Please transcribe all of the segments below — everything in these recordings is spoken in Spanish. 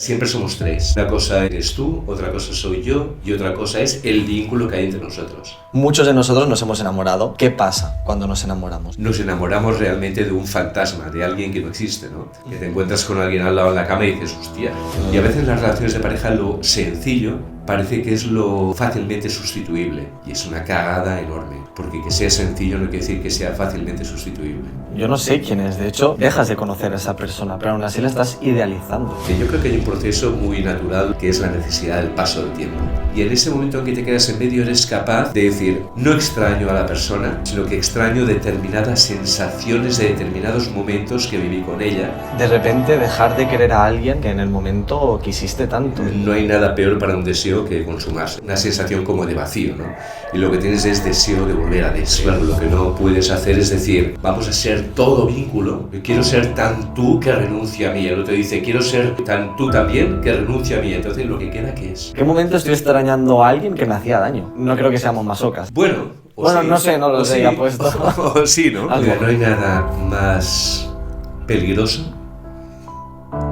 Siempre somos tres. Una cosa eres tú, otra cosa soy yo y otra cosa es el vínculo que hay entre nosotros. Muchos de nosotros nos hemos enamorado. ¿Qué pasa cuando nos enamoramos? Nos enamoramos realmente de un fantasma, de alguien que no existe, ¿no? Que te encuentras con alguien al lado en la cama y dices, hostia. Y a veces en las relaciones de pareja lo sencillo parece que es lo fácilmente sustituible. Y es una cagada enorme. Porque que sea sencillo no quiere decir que sea fácilmente sustituible. Yo no sé quién es, de hecho, dejas de conocer a esa persona, pero aún así la estás idealizando. Yo creo que hay un proceso muy natural que es la necesidad del paso del tiempo. Y en ese momento en que te quedas en medio eres capaz de decir, no extraño a la persona, sino que extraño determinadas sensaciones de determinados momentos que viví con ella. De repente dejar de querer a alguien que en el momento quisiste tanto. No hay nada peor para un deseo que consumarse. Una sensación como de vacío, ¿no? Y lo que tienes es deseo de volver a eso. Claro, lo que no puedes hacer es decir, vamos a ser todo vínculo. Yo quiero ser tan tú que renuncia a mí. El otro dice, quiero ser tan tú también que renuncia a mí. Entonces, lo que queda, ¿qué es? ¿Qué momento estoy extrañando a alguien que me hacía daño? No creo que seamos masocas. Bueno, sí, no sé, no lo sé, sí, ya puesto. O sí, ¿no? Algo. No hay nada más peligroso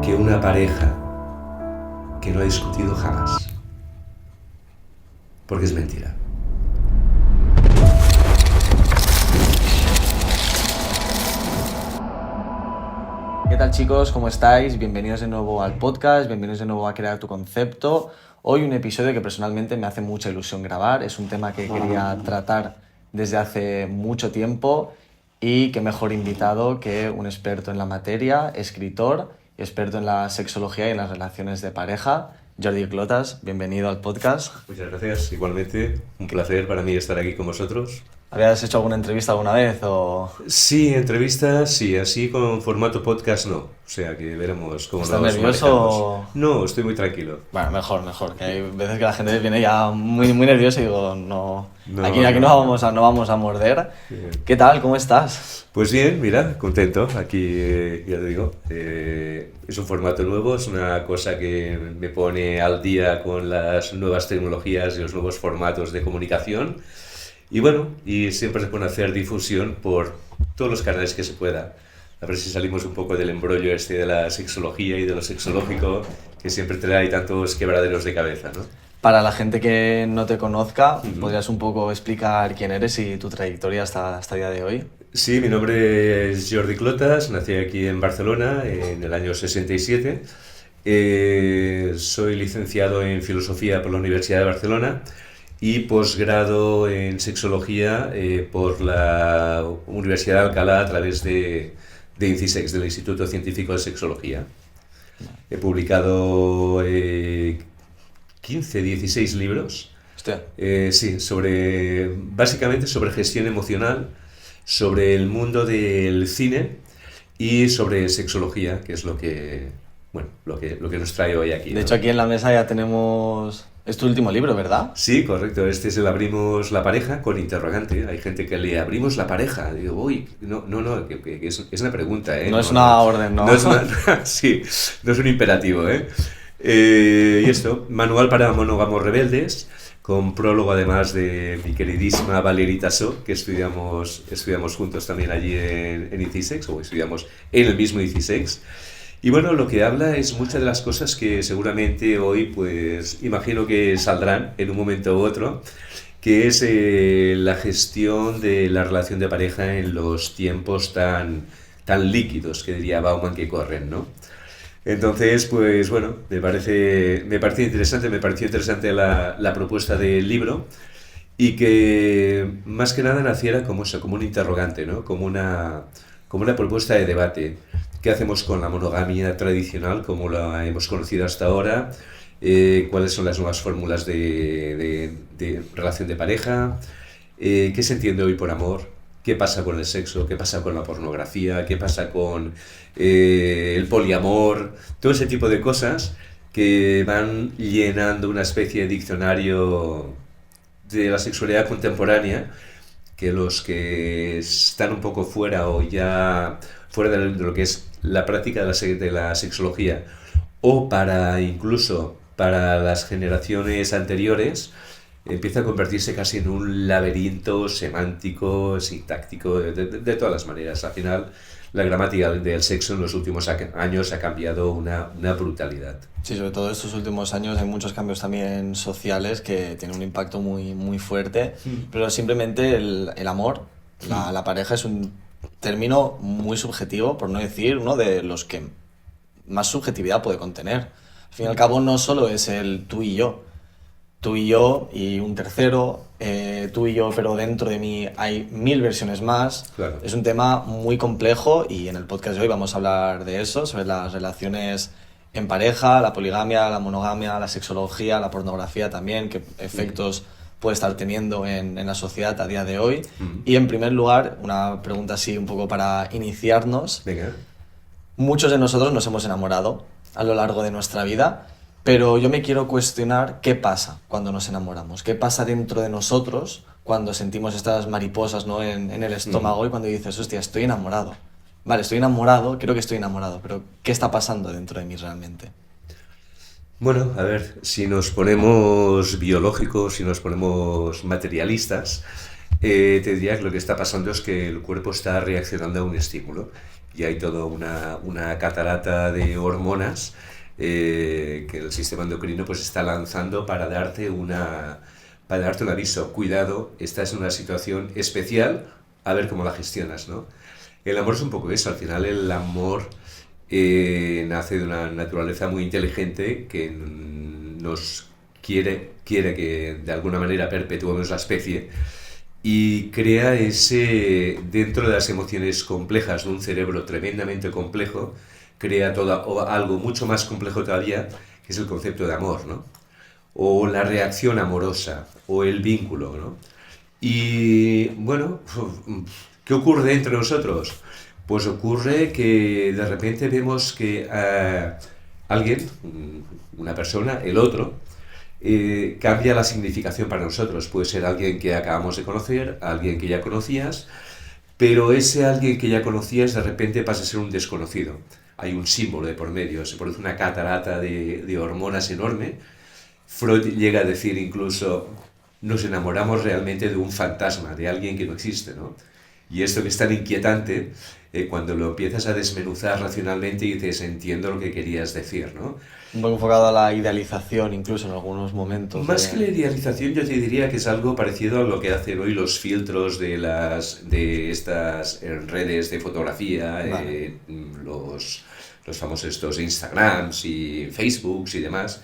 que una pareja que no ha discutido jamás. Porque es mentira. ¿Qué tal, chicos? ¿Cómo estáis? Bienvenidos de nuevo al podcast, bienvenidos de nuevo a Crear tu Concepto. Hoy un episodio que personalmente me hace mucha ilusión grabar, es un tema que quería tratar desde hace mucho tiempo y qué mejor invitado que un experto en la materia, escritor y experto en la sexología y en las relaciones de pareja, Jordi Clotas. Bienvenido al podcast. Muchas gracias, igualmente, un placer para mí estar aquí con vosotros. ¿Habías hecho alguna entrevista alguna vez o...? Sí, entrevistas, sí, así con formato podcast no. O sea que veremos cómo nos manejamos. ¿Estás nervioso? No, estoy muy tranquilo. Bueno, mejor, que hay veces que la gente viene ya muy nerviosa y digo, aquí no vamos a morder. Bien. ¿Qué tal? ¿Cómo estás? Pues bien, mira, contento. Aquí, ya te digo, es un formato nuevo, es una cosa que me pone al día con las nuevas tecnologías y los nuevos formatos de comunicación. Y bueno, y siempre se puede hacer difusión por todos los canales que se pueda. A ver si salimos un poco del embrollo este de la sexología y de lo sexológico, que siempre trae tantos quebraderos de cabeza, ¿no? Para la gente que no te conozca, ¿podrías un poco explicar quién eres y tu trayectoria hasta el día de hoy? Sí, mi nombre es Jordi Clotas, nací aquí en Barcelona en el año 67. Soy licenciado en Filosofía por la Universidad de Barcelona y posgrado en Sexología por la Universidad de Alcalá a través de INCISEX, del Instituto Científico de Sexología. He publicado 15, 16 libros. Hostia. Sí, básicamente sobre gestión emocional, sobre el mundo del cine y sobre sexología, que es lo que nos trae hoy aquí. De hecho, aquí en la mesa ya tenemos... Es tu último libro, ¿verdad? Sí, correcto. Este es el Abrimos la pareja con interrogante. Hay gente que le abrimos la pareja. Digo, uy, no, que es una pregunta, ¿eh? No es una orden, ¿no? No es sí, no es un imperativo, ¿eh? Y esto, Manual para monógamos rebeldes, con prólogo además de mi queridísima Valérie Tassot, que estudiamos juntos también allí en INCISEX, o estudiamos en el mismo INCISEX. Y bueno, lo que habla es muchas de las cosas que seguramente hoy, pues, imagino que saldrán en un momento u otro, que es la gestión de la relación de pareja en los tiempos tan líquidos, que diría Bauman, que corren, ¿no? Entonces, pues bueno, me pareció interesante la propuesta del libro y que más que nada naciera como un interrogante, ¿no? Como una propuesta de debate. ¿Qué hacemos con la monogamia tradicional, como la hemos conocido hasta ahora? ¿Cuáles son las nuevas fórmulas de relación de pareja? ¿Qué se entiende hoy por amor? ¿Qué pasa con el sexo? ¿Qué pasa con la pornografía? ¿Qué pasa con el poliamor? Todo ese tipo de cosas que van llenando una especie de diccionario de la sexualidad contemporánea, que los que están un poco fuera o ya fuera de lo que es la práctica de la sexología o incluso para las generaciones anteriores, empieza a convertirse casi en un laberinto semántico, sintáctico, de todas las maneras. Al final, la gramática del sexo en los últimos años ha cambiado una brutalidad. Sí, sobre todo estos últimos años hay muchos cambios también sociales que tienen un impacto muy, muy fuerte, pero simplemente el amor, la pareja es un término muy subjetivo, por no decir uno de los que más subjetividad puede contener. Al fin y al cabo no solo es el tú y yo y un tercero, tú y yo, pero dentro de mí hay 1000 versiones más. Claro. Es un tema muy complejo y en el podcast de hoy vamos a hablar de eso, sobre las relaciones en pareja, la poligamia, la monogamia, la sexología, la pornografía también, qué efectos puede estar teniendo en la sociedad a día de hoy. Y en primer lugar, una pregunta así un poco para iniciarnos. Venga. Muchos de nosotros nos hemos enamorado a lo largo de nuestra vida, pero yo me quiero cuestionar qué pasa cuando nos enamoramos, qué pasa dentro de nosotros cuando sentimos estas mariposas, ¿no? en el estómago y cuando dices, hostia, estoy enamorado. Vale, estoy enamorado, creo que estoy enamorado, pero ¿qué está pasando dentro de mí realmente? Bueno, a ver, si nos ponemos biológicos, si nos ponemos materialistas, te diría que lo que está pasando es que el cuerpo está reaccionando a un estímulo y hay toda una catarata de hormonas que el sistema endocrino pues está lanzando para darte un aviso. Cuidado, estás en una situación especial, a ver cómo la gestionas, ¿no? El amor es un poco eso, al final el amor nace de una naturaleza muy inteligente que nos quiere que de alguna manera perpetuemos la especie y crea dentro de las emociones complejas de un cerebro tremendamente complejo, crea algo mucho más complejo todavía, que es el concepto de amor, ¿no? O la reacción amorosa, o el vínculo, ¿no? Y bueno, ¿qué ocurre entre nosotros? Pues ocurre que de repente vemos que alguien, una persona, el otro, cambia la significación para nosotros. Puede ser alguien que acabamos de conocer, alguien que ya conocías, pero ese alguien que ya conocías de repente pasa a ser un desconocido. Hay un símbolo de por medio, se produce una catarata de hormonas enorme. Freud llega a decir incluso, nos enamoramos realmente de un fantasma, de alguien que no existe, ¿no? Y esto que es tan inquietante, cuando lo empiezas a desmenuzar racionalmente y dices, entiendo lo que querías decir, ¿no? Un poco enfocado a la idealización, incluso en algunos momentos. Más que la idealización, yo te diría que es algo parecido a lo que hacen hoy los filtros de estas redes de fotografía, Vale. los famosos estos Instagrams y Facebooks y demás,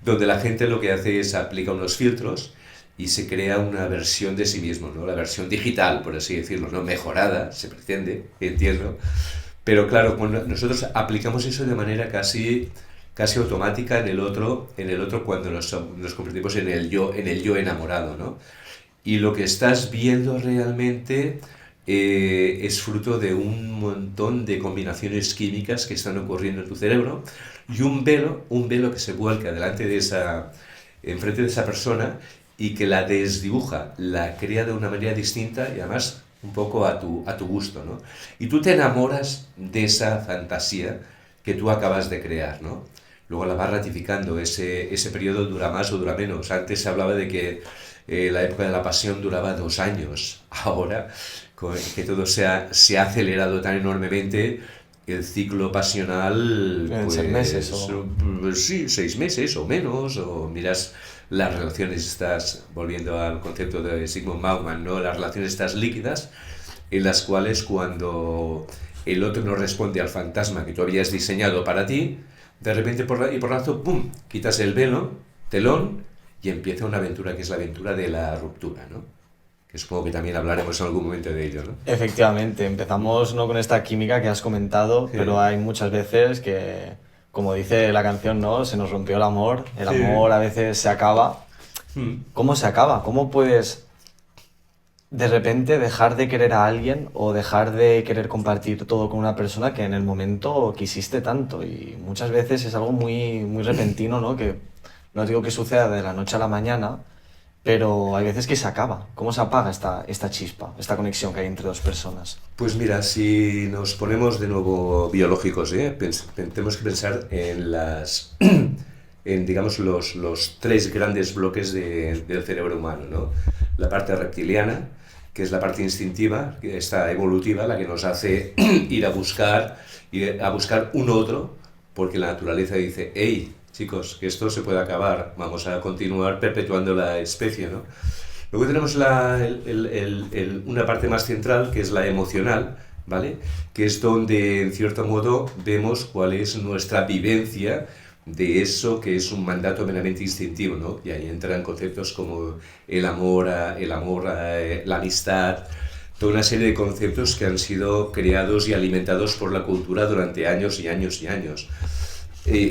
donde la gente lo que hace es aplica unos filtros y se crea una versión de sí mismo, ¿no? La versión digital, por así decirlo, ¿no? Mejorada, se pretende, entiendo. Pero claro, cuando nosotros aplicamos eso de manera casi automática en el otro cuando nos convertimos en el yo enamorado, ¿no? Y lo que estás viendo realmente es fruto de un montón de combinaciones químicas que están ocurriendo en tu cerebro y un velo que se vuelca enfrente de esa persona y que la desdibuja, la crea de una manera distinta y además un poco a tu gusto, ¿no? Y tú te enamoras de esa fantasía que tú acabas de crear, ¿no? Luego la vas ratificando, ese periodo dura más o dura menos. Antes se hablaba de que la época de la pasión duraba 2 años. Ahora, que todo se ha acelerado tan enormemente, el ciclo pasional... Pueden ser meses o... Sí, 6 meses o menos, o miras las relaciones estas, volviendo al concepto de Sigmund Bauman, ¿no? Las relaciones estas líquidas, en las cuales cuando el otro no responde al fantasma que tú habías diseñado para ti, de repente por rato, ¡pum!, quitas el velo, telón, y empieza una aventura que es la aventura de la ruptura, ¿no? Que supongo que también hablaremos en algún momento de ello, ¿no? Efectivamente, empezamos no con esta química que has comentado, Sí. pero hay muchas veces que, como dice la canción, ¿no? Se nos rompió el amor Sí. amor a veces se acaba. ¿Cómo se acaba? ¿Cómo puedes de repente dejar de querer a alguien o dejar de querer compartir todo con una persona que en el momento quisiste tanto? Y muchas veces es algo muy, muy repentino, ¿no? Que no digo que suceda de la noche a la mañana, pero hay veces que se acaba. ¿Cómo se apaga esta chispa, esta conexión que hay entre dos personas? Pues mira, si nos ponemos de nuevo biológicos, tenemos que pensar en digamos, los 3 grandes bloques del cerebro humano, ¿no? La parte reptiliana, que es la parte instintiva, esta evolutiva, la que nos hace ir a buscar un otro, porque la naturaleza dice, hey, chicos, que esto se puede acabar, vamos a continuar perpetuando la especie, ¿no? Luego tenemos una parte más central, que es la emocional, ¿vale? Que es donde, en cierto modo, vemos cuál es nuestra vivencia de eso que es un mandato meramente instintivo, ¿no? Y ahí entran conceptos como el amor, la amistad, toda una serie de conceptos que han sido creados y alimentados por la cultura durante años y años y años.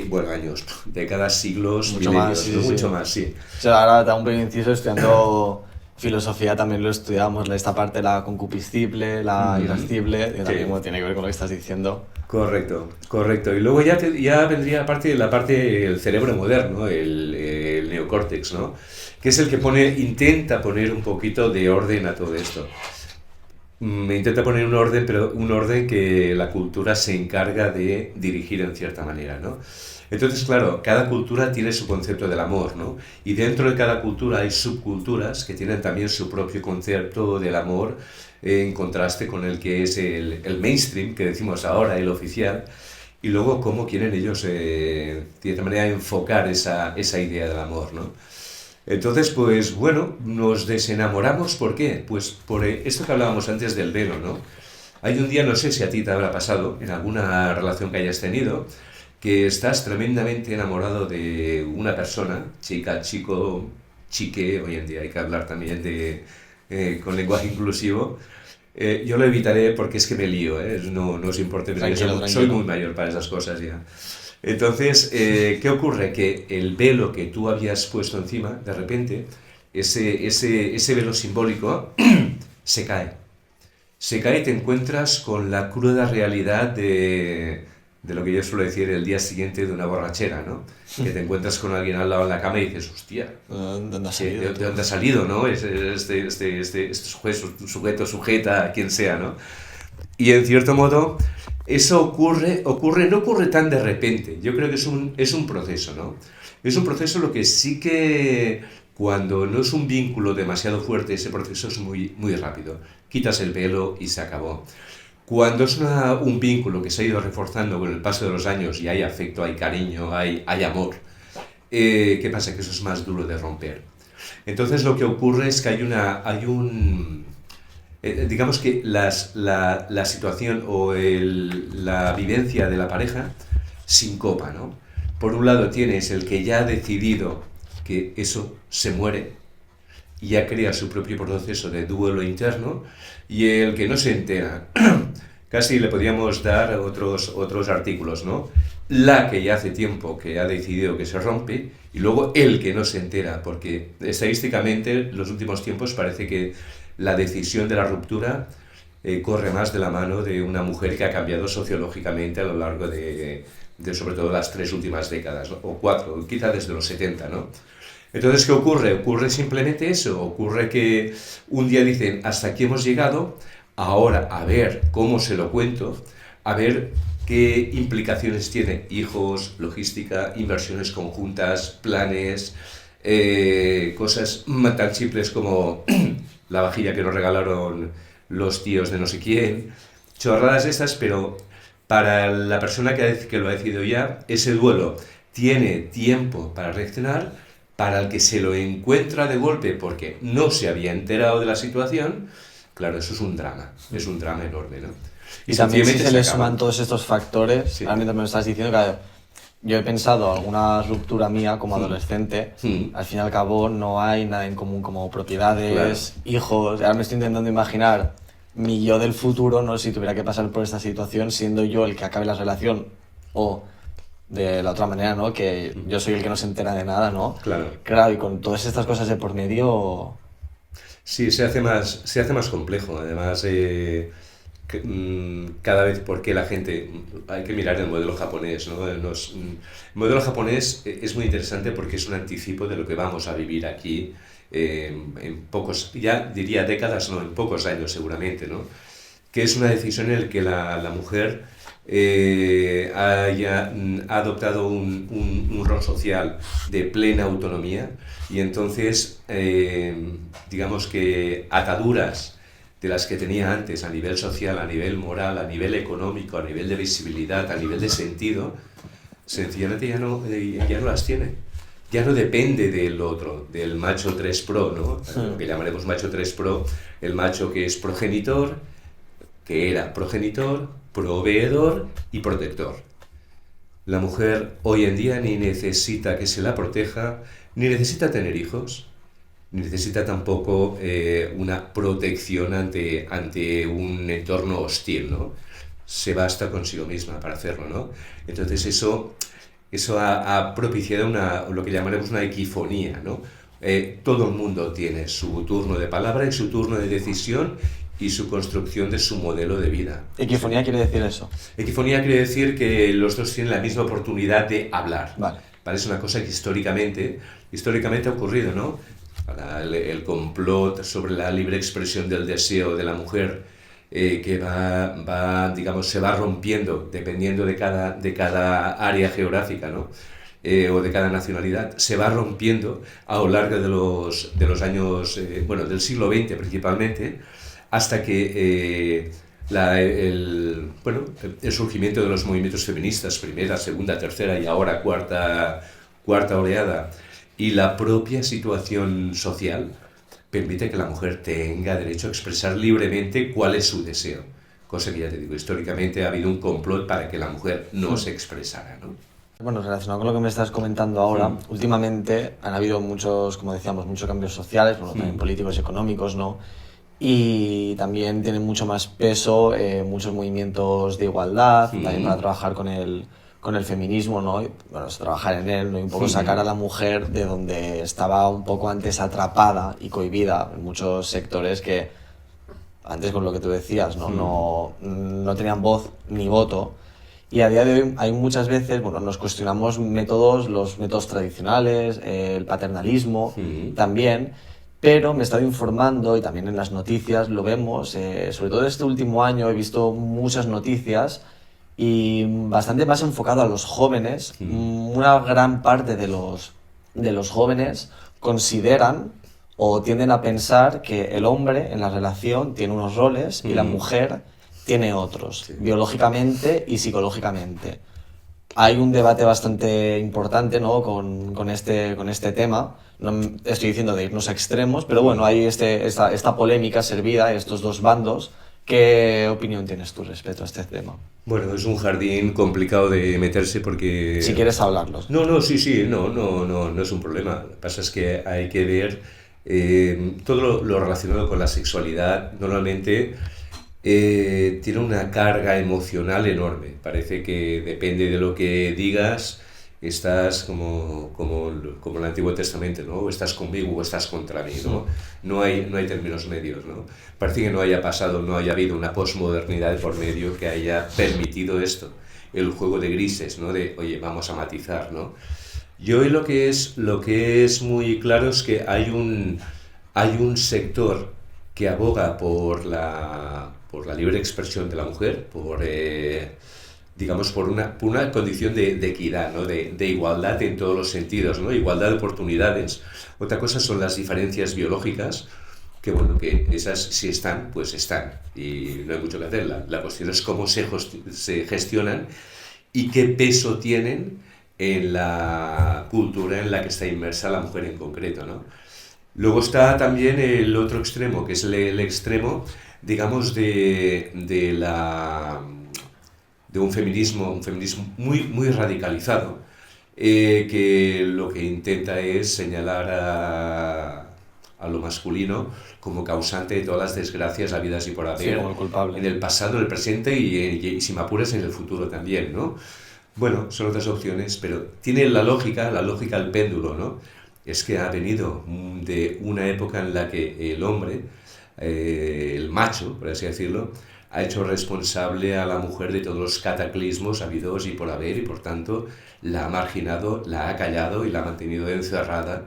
Bueno, años, décadas, siglos, Mucho milenios, más, sí, ¿no? sí. Mucho más, sí. O sea, ahora te hago un pequeño inciso, estudiando filosofía también lo estudiamos, esta parte, la concupiscible, la irascible, que también Sí. bueno, tiene que ver con lo que estás diciendo. Correcto, correcto. Y luego ya vendría la parte del cerebro moderno, el neocórtex, ¿no? Que es el que intenta poner un poquito de orden a todo esto. Intenta poner un orden, pero un orden que la cultura se encarga de dirigir en cierta manera, ¿no? Entonces, claro, cada cultura tiene su concepto del amor, ¿no? Y dentro de cada cultura hay subculturas que tienen también su propio concepto del amor, en contraste con el que es el mainstream, que decimos ahora, el oficial, y luego cómo quieren ellos, de cierta manera, enfocar esa idea del amor, ¿no? Entonces, pues bueno, nos desenamoramos, ¿por qué? Pues por esto que hablábamos antes del velo, ¿no? Hay un día, no sé si a ti te habrá pasado, en alguna relación que hayas tenido, que estás tremendamente enamorado de una persona, chica, chico, chique, hoy en día hay que hablar también con lenguaje inclusivo. Yo lo evitaré porque es que me lío, ¿eh? No os importe, pero yo Tranquilo, soy muy tranquilo. mayor para esas cosas ya. Entonces, ¿qué ocurre? Que el velo que tú habías puesto encima, de repente, ese velo simbólico se cae. Se cae y te encuentras con la cruda realidad de lo que yo suelo decir el día siguiente de una borrachera, ¿no? Que te encuentras con alguien al lado en la cama y dices, hostia, ¿De dónde has ¿de salido? dónde ha salido, no? Este sujeto, sujeta, quien sea, ¿no? Y en cierto modo, eso no ocurre tan de repente. Yo creo que es un proceso, ¿no? Es un proceso lo que sí que cuando no es un vínculo demasiado fuerte, ese proceso es muy, muy rápido. Quitas el velo y se acabó. Cuando es un vínculo que se ha ido reforzando con el paso de los años y hay afecto, hay cariño, hay amor, ¿qué pasa? Que eso es más duro de romper. Entonces lo que ocurre es que digamos que la situación o la vivencia de la pareja sincopa, ¿no? Por un lado tienes el que ya ha decidido que eso se muere y ya crea su propio proceso de duelo interno, y el que no se entera. Casi le podríamos dar otros artículos, ¿no? La que ya hace tiempo que ha decidido que se rompe, y luego el que no se entera, porque estadísticamente en los últimos tiempos parece que la decisión de la ruptura corre más de la mano de una mujer que ha cambiado sociológicamente a lo largo de sobre todo las 3 últimas décadas, ¿no? O 4, quizá desde los 70, ¿no? Entonces, ¿qué ocurre? Ocurre simplemente eso, ocurre que un día dicen, hasta aquí hemos llegado, ahora a ver cómo se lo cuento, a ver qué implicaciones tiene, hijos, logística, inversiones conjuntas, planes, cosas tan simples como la vajilla que nos regalaron los tíos de no sé quién, chorradas estas, pero para la persona que lo ha decidido ya, ese duelo tiene tiempo para reaccionar. Para el que se lo encuentra de golpe porque no se había enterado de la situación, claro, eso es un drama enorme, ¿no? Y también si sencillamente se le acaba. suman todos estos factores, Sí. ahora mientras me lo estás diciendo, claro, yo he pensado alguna ruptura mía como adolescente, al fin y al cabo no hay nada en común como propiedades, hijos, ahora me estoy intentando imaginar mi yo del futuro, no si tuviera que pasar por esta situación siendo yo el que acabe la relación o de la otra manera, ¿no? Que yo soy el que no se entera de nada, ¿no? Claro. Claro, y con todas estas cosas de por medio... Sí, se hace más complejo. Además, cada vez porque la gente... Hay que mirar el modelo japonés, ¿no? El modelo japonés es muy interesante porque es un anticipo de lo que vamos a vivir aquí en pocos, ya diría décadas, no, en pocos años seguramente, ¿no? Que es una decisión en la que la mujer ha adoptado un rol social de plena autonomía, y entonces digamos que ataduras de las que tenía antes a nivel social, a nivel moral, a nivel económico, a nivel de visibilidad, a nivel de sentido, sencillamente ya no las tiene. Ya no depende del otro, del macho 3 Pro, ¿no? Lo que llamaremos macho 3 Pro, el macho que es progenitor, que era progenitor, proveedor y protector. La mujer hoy en día ni necesita que se la proteja, ni necesita tener hijos, ni necesita tampoco una protección ante un entorno hostil, ¿no? Se basta consigo misma para hacerlo, ¿no? Entonces eso ha propiciado lo que llamaremos una equifonía, ¿no? Todo el mundo tiene su turno de palabra y su turno de decisión y su construcción de su modelo de vida. ¿Equifonía quiere decir eso? Equifonía quiere decir que los dos tienen la misma oportunidad de hablar. Vale. Es una cosa que históricamente ha ocurrido, ¿no? El complot sobre la libre expresión del deseo de la mujer que digamos, se va rompiendo dependiendo de cada área geográfica, ¿no? O de cada nacionalidad, se va rompiendo a lo largo de los años, del siglo XX principalmente, hasta que el surgimiento de los movimientos feministas, primera, segunda, tercera y ahora cuarta oleada, y la propia situación social permite que la mujer tenga derecho a expresar libremente cuál es su deseo. Cosa que ya te digo, históricamente ha habido un complot para que la mujer no se expresara, ¿no? Bueno, relacionado con lo que me estás comentando ahora, últimamente han habido muchos, como decíamos, muchos cambios sociales, también políticos y económicos, ¿no? Y también tienen mucho más peso muchos movimientos de igualdad, también para trabajar con el feminismo, ¿no? Y, trabajar en él, ¿no? Y un poco sacar a la mujer de donde estaba un poco antes atrapada y cohibida en muchos sectores que antes, con lo que tú decías, no tenían voz ni voto. Y a día de hoy hay muchas veces, nos cuestionamos los métodos tradicionales, el paternalismo también, pero me he estado informando y también en las noticias lo vemos, sobre todo este último año he visto muchas noticias y bastante más enfocado a los jóvenes. Una gran parte de los jóvenes consideran o tienden a pensar que el hombre en la relación tiene unos roles y la mujer tiene otros, biológicamente y psicológicamente. Hay un debate bastante importante, ¿no? con este tema. No estoy diciendo de irnos a extremos, pero bueno, hay esta polémica servida, estos dos bandos. ¿Qué opinión tienes tú respecto a este tema? Bueno, es un jardín complicado de meterse porque... Si quieres hablarlos. No, es un problema. Lo que pasa es que hay que ver todo lo relacionado con la sexualidad. Normalmente tiene una carga emocional enorme. Parece que depende de lo que digas, estás como el Antiguo Testamento, ¿no? O estás conmigo o estás contra mí, ¿no? No hay términos medios, ¿no? Parece que no haya habido una posmodernidad de por medio que haya permitido esto, el juego de grises, ¿no? De, oye, vamos a matizar, ¿no? Yo hoy lo que es muy claro es que hay un sector que aboga por la libre expresión de la mujer, digamos, por una condición de equidad, ¿no? de igualdad en todos los sentidos, ¿no? Igualdad de oportunidades. Otra cosa son las diferencias biológicas, que esas si están, pues están, y no hay mucho que hacer. La cuestión es cómo se gestionan y qué peso tienen en la cultura en la que está inmersa la mujer en concreto, ¿no? Luego está también el otro extremo, que es el extremo, digamos, de un feminismo muy, muy radicalizado, que lo que intenta es señalar a lo masculino como causante de todas las desgracias habidas y por haber, como el culpable, en el pasado, en el presente y si me apuras, en el futuro también, ¿no? Bueno, son otras opciones, pero tiene la lógica al péndulo, ¿no? Es que ha venido de una época en la que el hombre, el macho, por así decirlo, ha hecho responsable a la mujer de todos los cataclismos habidos y por haber, y por tanto la ha marginado, la ha callado y la ha mantenido encerrada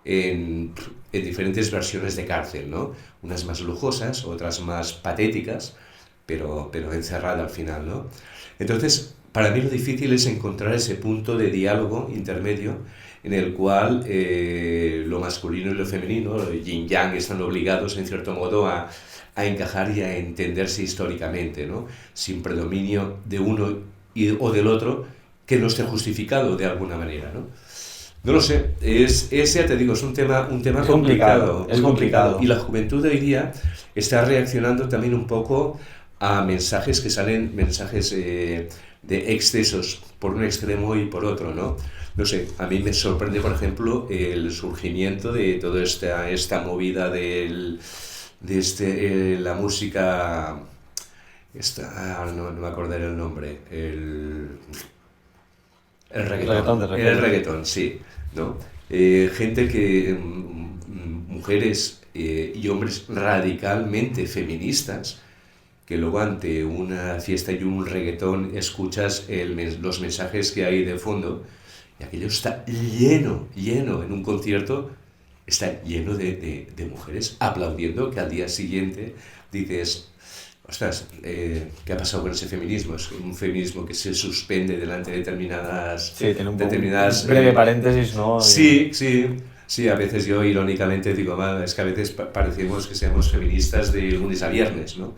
en diferentes versiones de cárcel, ¿no? Unas más lujosas, otras más patéticas, pero encerrada al final, ¿no? Entonces, para mí lo difícil es encontrar ese punto de diálogo intermedio en el cual lo masculino y lo femenino, el yin-yang, están obligados en cierto modo a encajar y a entenderse históricamente, ¿no? Sin predominio de uno o del otro que no esté justificado de alguna manera, ¿no? No lo sé, ya te digo, es un tema Es complicado, es complicado. Y la juventud de hoy día está reaccionando también un poco a mensajes que salen, mensajes de excesos por un extremo y por otro, ¿no? No sé, a mí me sorprende, por ejemplo, el surgimiento de toda esta movida la música, no me acordaré el nombre, el reggaetón. El reggaetón, sí, ¿no? Gente que, mujeres y hombres radicalmente feministas, que luego ante una fiesta y un reggaetón escuchas los mensajes que hay de fondo y aquello está lleno en un concierto, está lleno de mujeres aplaudiendo, que al día siguiente dices, ostras, ¿qué ha pasado con ese feminismo? Es un feminismo que se suspende delante de determinadas... Sí, tiene un breve paréntesis, ¿no? Sí, a veces yo irónicamente digo, es que a veces parecemos que seamos feministas de lunes a viernes, ¿no?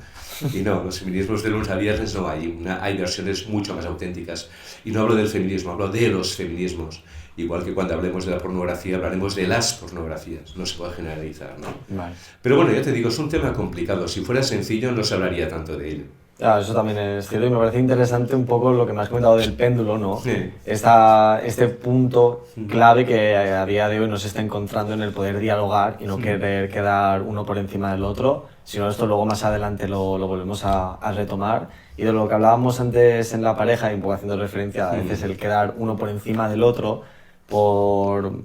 Y no, los feminismos de lunes a viernes no hay versiones mucho más auténticas. Y no hablo del feminismo, hablo de los feminismos. Igual que cuando hablemos de la pornografía, hablaremos de las pornografías. No se puede generalizar, ¿no? Vale. Pero bueno, ya te digo, es un tema complicado. Si fuera sencillo, no se hablaría tanto de ello. Claro, eso también es cierto y me parece interesante un poco lo que me has comentado del péndulo, ¿no? Sí. Este punto clave que a día de hoy nos está encontrando en el poder dialogar y no querer quedar uno por encima del otro, sino esto luego más adelante lo volvemos a retomar. Y de lo que hablábamos antes en la pareja, y un poco haciendo referencia a veces el quedar uno por encima del otro, por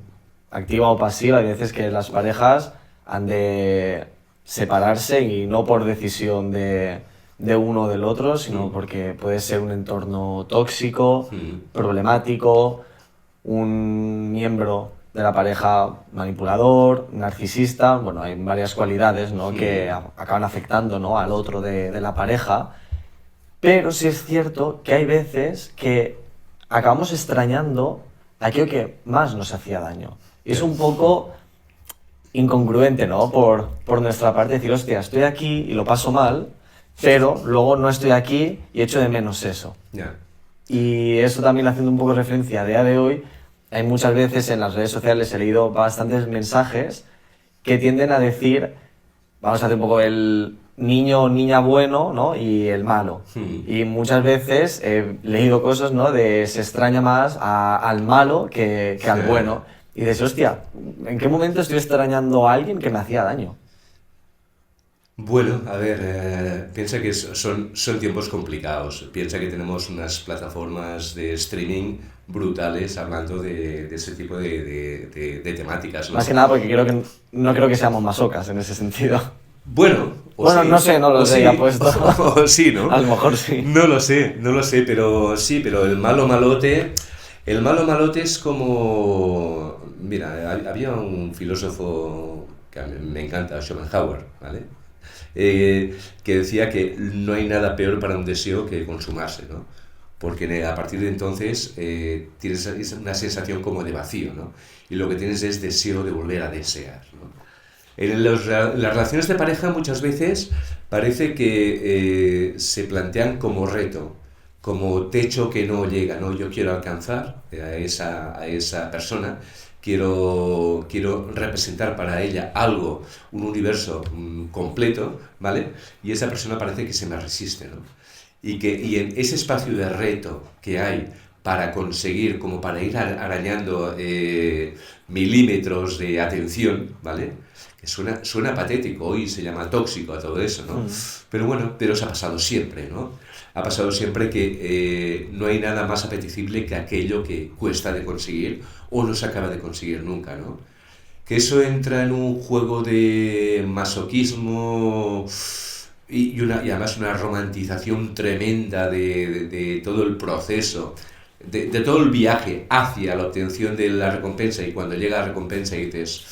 activa o pasiva, hay veces que las parejas han de separarse y no por decisión de uno o del otro, sino porque puede ser un entorno tóxico, problemático, un miembro de la pareja manipulador, narcisista, bueno, hay varias cualidades, ¿no? Que acaban afectando, ¿no? Al otro de la pareja, pero sí es cierto que hay veces que acabamos extrañando aquello que más nos hacía daño. Y es un poco incongruente, ¿no? Por nuestra parte decir, hostia, estoy aquí y lo paso mal, pero luego no estoy aquí y echo de menos eso. Yeah. Y eso también haciendo un poco referencia a día de hoy, hay muchas veces en las redes sociales he leído bastantes mensajes que tienden a decir, vamos a hacer un poco el niño o niña bueno, ¿no? Y el malo. Y muchas veces he leído cosas, ¿no? De se extraña más al malo que al bueno. Y dices, hostia, ¿en qué momento estoy extrañando a alguien que me hacía daño? Bueno, a ver, piensa que son tiempos complicados. Piensa que tenemos unas plataformas de streaming brutales hablando de ese tipo de temáticas, ¿no? Más que nada porque no creo que seamos masocas en ese sentido. Bueno, sí, no sé, no lo sé, ya puesto. O sí, ¿no? A lo mejor sí. No lo sé, pero sí, pero el malo malote es como... Mira, había un filósofo que a mí me encanta, Schopenhauer, ¿vale? Que decía que no hay nada peor para un deseo que consumarse, ¿no? Porque a partir de entonces tienes una sensación como de vacío, ¿no? Y lo que tienes es deseo de volver a desear, ¿no? En las relaciones de pareja muchas veces parece que se plantean como reto, como techo que no llega, ¿no? Yo quiero alcanzar a esa persona, quiero representar para ella algo, un universo completo, ¿vale? Y esa persona parece que se me resiste, ¿no? Y en ese espacio de reto que hay para conseguir, como para ir arañando milímetros de atención, ¿vale? Que suena patético, hoy se llama tóxico a todo eso, ¿no? Pero bueno, pero eso ha pasado siempre, ¿no? Ha pasado siempre que no hay nada más apetecible que aquello que cuesta de conseguir o no se acaba de conseguir nunca, ¿no? Que eso entra en un juego de masoquismo y además una romantización tremenda de todo el proceso, de todo el viaje hacia la obtención de la recompensa, y cuando llega la recompensa y dices,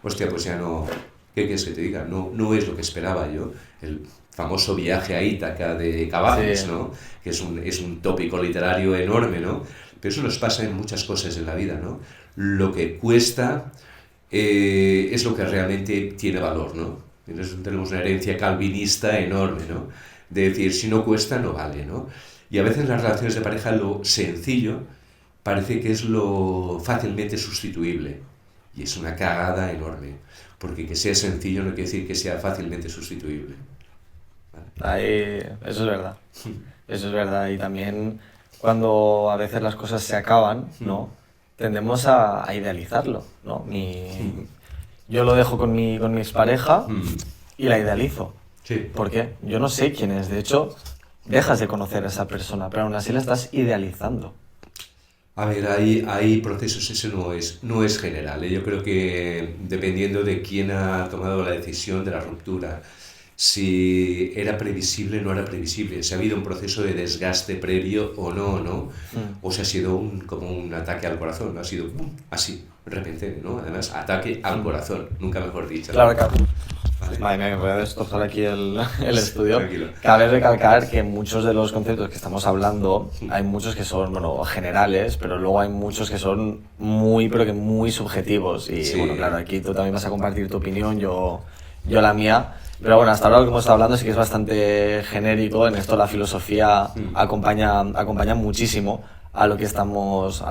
hostia, pues ya no, ¿qué quieres que te diga? No es lo que esperaba yo. El famoso viaje a Ítaca de Cavafis, sí, ¿no? Que es un tópico literario enorme, ¿no? Pero eso nos pasa en muchas cosas en la vida, ¿no? lo que cuesta es lo que realmente tiene valor, ¿no? Entonces tenemos una herencia calvinista enorme, ¿no? De decir, si no cuesta, no vale, ¿no? Y a veces en las relaciones de pareja lo sencillo parece que es lo fácilmente sustituible. Y es una cagada enorme, porque que sea sencillo no quiere decir que sea fácilmente sustituible. ¿Vale? Ahí, eso es verdad. Eso es verdad. Y también cuando a veces las cosas se acaban, ¿no? Tendemos a idealizarlo, ¿no? Yo lo dejo con mi expareja y la idealizo. Sí. ¿Por qué? Yo no sé quién es. De hecho, dejas de conocer a esa persona, pero aún así la estás idealizando. A ver, hay procesos, eso no es general, ¿eh? Yo creo que dependiendo de quién ha tomado la decisión de la ruptura, si era previsible o no era previsible, si ha habido un proceso de desgaste previo o no, o si ha sido como un ataque al corazón, ¿no? Ha sido así, de repente, ¿no? Además, ataque al corazón, nunca mejor dicho. Claro, claro. Vale. Madre mía, me voy a destrozar aquí el estudio. Tranquilo. Cabe recalcar que muchos de los conceptos que estamos hablando, hay muchos que son, bueno, generales, pero luego hay muchos que son pero que muy subjetivos. Y Sí. bueno, claro, aquí tú también vas a compartir tu opinión, yo la mía. Pero bueno, hasta ahora lo que hemos estado hablando sí que es bastante genérico. En esto la filosofía acompaña muchísimo a lo que estamos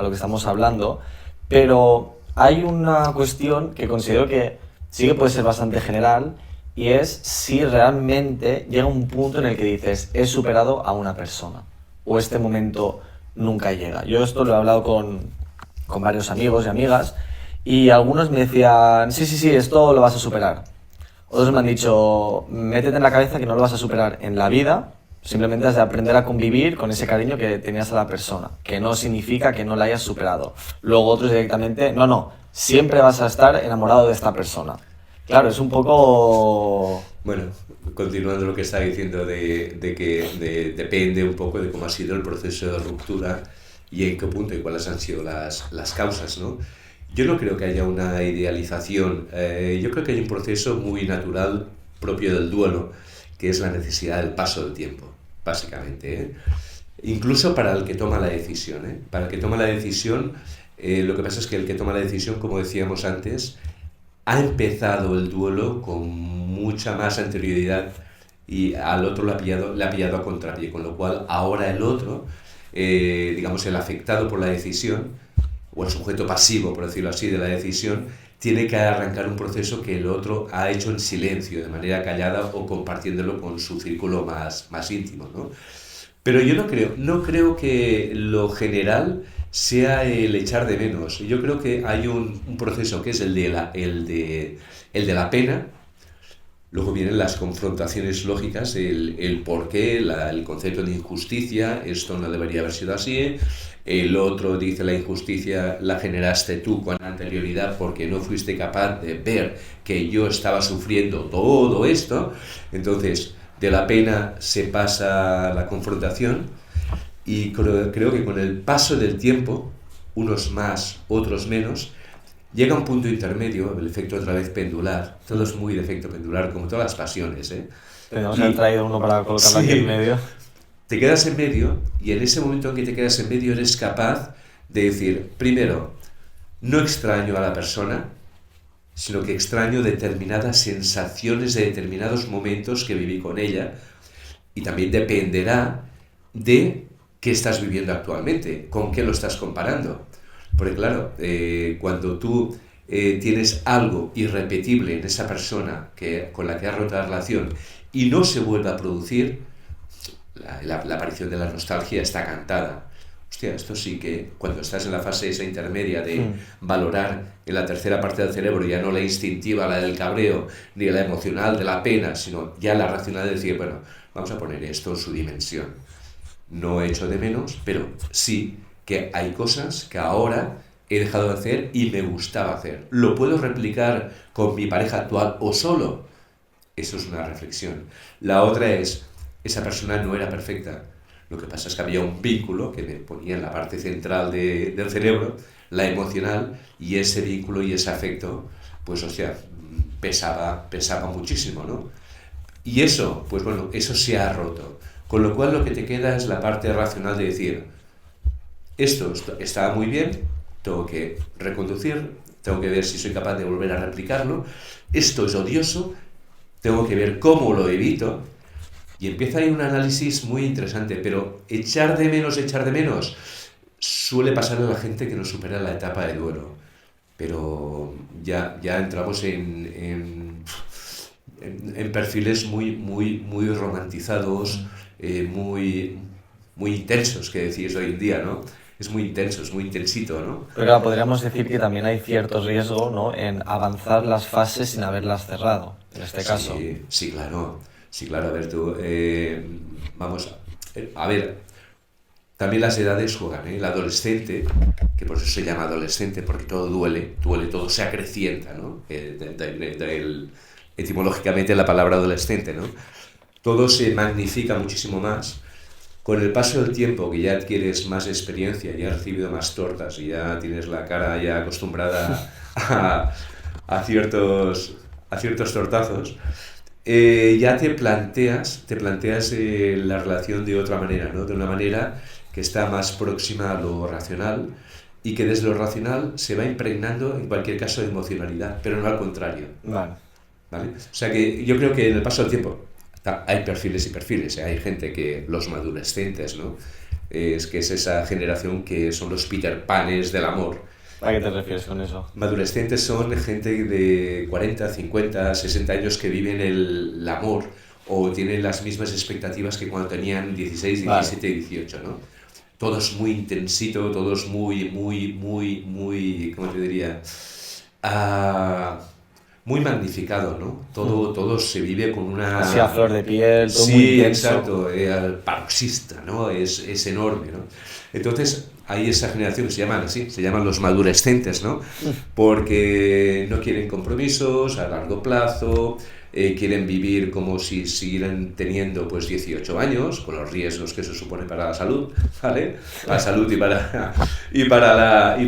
hablando. Pero hay una cuestión que considero que sí que puede ser bastante general, y es si realmente llega un punto en el que dices, he superado a una persona, o este momento nunca llega. Yo esto lo he hablado con varios amigos y amigas, y algunos me decían, sí, esto lo vas a superar. Otros me han dicho, métete en la cabeza que no lo vas a superar en la vida, simplemente has de aprender a convivir con ese cariño que tenías a la persona, que no significa que no la hayas superado. Luego otros directamente, no, siempre vas a estar enamorado de esta persona. Claro, es un poco... Bueno, continuando lo que estaba diciendo de que depende un poco de cómo ha sido el proceso de ruptura y en qué punto y cuáles han sido las causas, ¿no? Yo no creo que haya una idealización, yo creo que hay un proceso muy natural propio del duelo, que es la necesidad del paso del tiempo, básicamente, ¿eh? Incluso para el que toma la decisión, ¿eh? Para el que toma la decisión, lo que pasa es que el que toma la decisión, como decíamos antes, ha empezado el duelo con mucha más anterioridad y al otro le ha pillado a contrapié, con lo cual ahora el otro, digamos el afectado por la decisión, o el sujeto pasivo, por decirlo así, de la decisión, tiene que arrancar un proceso que el otro ha hecho en silencio, de manera callada o compartiéndolo con su círculo más íntimo, ¿no? Pero yo no creo que lo general sea el echar de menos. Yo creo que hay un proceso que es el de la pena. Luego vienen las confrontaciones lógicas, el por qué, el concepto de injusticia, esto no debería haber sido así. El otro dice la injusticia la generaste tú con anterioridad porque no fuiste capaz de ver que yo estaba sufriendo todo esto. Entonces, de la pena se pasa a la confrontación y creo que con el paso del tiempo, unos más, otros menos, llega un punto intermedio, el efecto otra vez pendular. Todo es muy de efecto pendular, como todas las pasiones, ¿eh? Tenemos que haber traído uno para colocarlo aquí en medio. Te quedas en medio y en ese momento en que te quedas en medio eres capaz de decir, primero, no extraño a la persona, sino que extraño determinadas sensaciones de determinados momentos que viví con ella, y también dependerá de qué estás viviendo actualmente, con qué lo estás comparando. Porque claro, cuando tú tienes algo irrepetible en esa persona con la que has roto la relación y no se vuelve a producir, la aparición de la nostalgia está cantada. Hostia, esto sí que cuando estás en la fase esa intermedia de valorar en la tercera parte del cerebro, ya no la instintiva, la del cabreo, ni la emocional de la pena, sino ya la racional de decir, bueno, vamos a poner esto en su dimensión. No he hecho de menos, pero sí que hay cosas que ahora he dejado de hacer y me gustaba hacer. ¿Lo puedo replicar con mi pareja actual o solo? Eso es una reflexión. La otra es, esa persona no era perfecta. Lo que pasa es que había un vínculo que me ponía en la parte central del cerebro, la emocional, y ese vínculo y ese afecto, pues o sea, pesaba muchísimo, ¿no? Y eso, pues bueno, eso se ha roto. Con lo cual lo que te queda es la parte racional de decir, esto estaba muy bien, tengo que reconducir, tengo que ver si soy capaz de volver a replicarlo, esto es odioso, tengo que ver cómo lo evito, y empieza ahí un análisis muy interesante, pero echar de menos, suele pasar a la gente que no supera la etapa de duelo, pero ya entramos en perfiles muy romantizados, muy intensos, que decís hoy en día, ¿no? Es muy intenso, es muy intensito, ¿no? Pero claro, podríamos decir que también hay cierto riesgo, ¿no?, en avanzar las fases sin haberlas cerrado, en este caso. Sí, claro. Sí, claro, a ver, tú, vamos, a ver, también las edades juegan, ¿eh? El adolescente, que por eso se llama adolescente, porque todo duele, todo se acrecienta, ¿no? Etimológicamente la palabra adolescente, ¿no? Todo se magnifica muchísimo más. Con el paso del tiempo, que ya adquieres más experiencia, ya has recibido más tortas y ya tienes la cara ya acostumbrada a ciertos tortazos, ya te planteas la relación de otra manera, ¿no? De una manera que está más próxima a lo racional y que desde lo racional se va impregnando en cualquier caso de emocionalidad, pero no al contrario. Vale. ¿Vale? O sea que yo creo que en el paso del tiempo hay perfiles y perfiles, ¿eh? Hay gente que, los madulescentes, ¿no? Es que es esa generación que son los Peter Panes del amor. ¿A qué te refieres con eso? Madulescentes son gente de 40, 50, 60 años que viven el amor o tienen las mismas expectativas que cuando tenían 16, 17, 18, ¿no? Todos muy intensito, todos muy, ¿cómo te diría? Muy magnificado, ¿no? Todo se vive con una... Así a flor de piel, todo muy Sí, intenso. exacto, al paroxista, ¿no? Es enorme, ¿no? Entonces, hay esa generación que se llaman así, se llaman los madurescentes, ¿no? Porque no quieren compromisos a largo plazo, quieren vivir como si siguieran teniendo pues 18 años, con los riesgos que eso supone para la salud, ¿vale? Para la salud y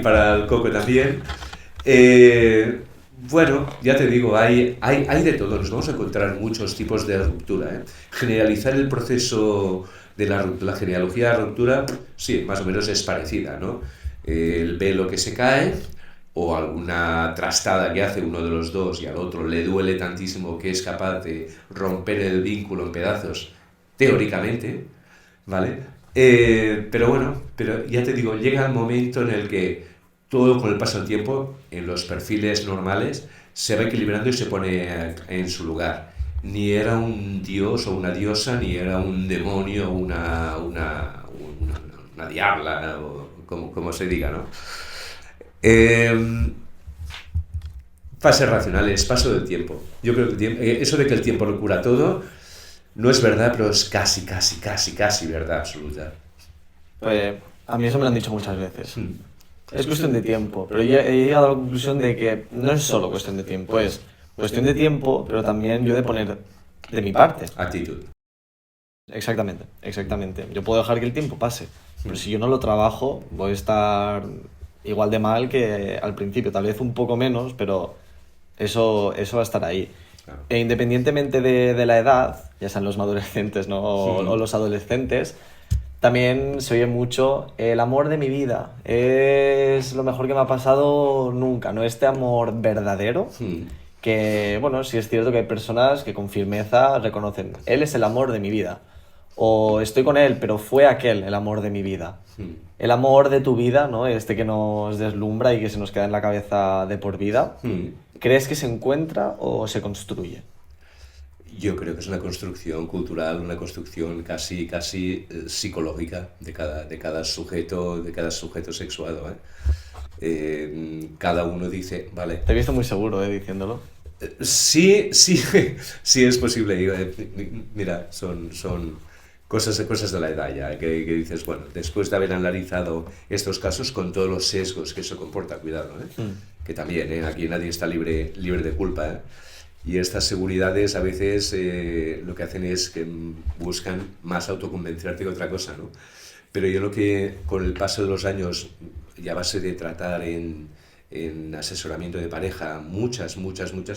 para el coco también. Bueno, ya te digo, hay de todo, nos vamos a encontrar muchos tipos de ruptura, ¿eh? Generalizar el proceso de la genealogía de la ruptura, sí, más o menos es parecida, ¿no? El velo que se cae o alguna trastada que hace uno de los dos y al otro le duele tantísimo que es capaz de romper el vínculo en pedazos, teóricamente, ¿vale? Pero bueno, pero ya te digo, llega el momento en el que todo con el paso del tiempo, en los perfiles normales, se va equilibrando y se pone en su lugar. Ni era un dios o una diosa, ni era un demonio o una diabla, o como se diga, ¿no? Eh, Fases racionales, paso del tiempo. Yo creo que eso de que el tiempo lo cura todo, no es verdad, pero es casi verdad absoluta. Pues a mí eso me lo han dicho muchas veces. Hmm. Es cuestión de tiempo, pero yo he llegado a la conclusión de que no es solo cuestión de tiempo, es cuestión de tiempo, pero también yo de poner de mi parte. Actitud. Exactamente, exactamente. Yo puedo dejar que el tiempo pase, pero si yo no lo trabajo, voy a estar igual de mal que al principio, tal vez un poco menos, pero eso va a estar ahí. Claro. E independientemente de la edad, ya sean los madurecientes, ¿no?, o los adolescentes, también se oye mucho el amor de mi vida. Es lo mejor que me ha pasado nunca, ¿no? Este amor verdadero, que, bueno, sí es cierto que hay personas que con firmeza reconocen, él es el amor de mi vida. O estoy con él, pero fue aquel el amor de mi vida. El amor de tu vida, ¿no? Este que nos deslumbra y que se nos queda en la cabeza de por vida. ¿Crees que se encuentra o se construye? Yo creo que es una construcción cultural, una construcción casi psicológica de cada sujeto sexuado, ¿eh? Cada uno dice, vale. Te he visto muy seguro, diciéndolo. Sí, sí es posible. Mira, son cosas de la edad ya, que dices, bueno, después de haber analizado estos casos con todos los sesgos que eso comporta, cuidado, ¿eh? Que también, aquí nadie está libre de culpa, ¿eh? Y estas seguridades a veces lo que hacen es que buscan más autoconvencerte que otra cosa, ¿no? Pero yo lo que con el paso de los años, y a base de tratar en asesoramiento de pareja, muchas,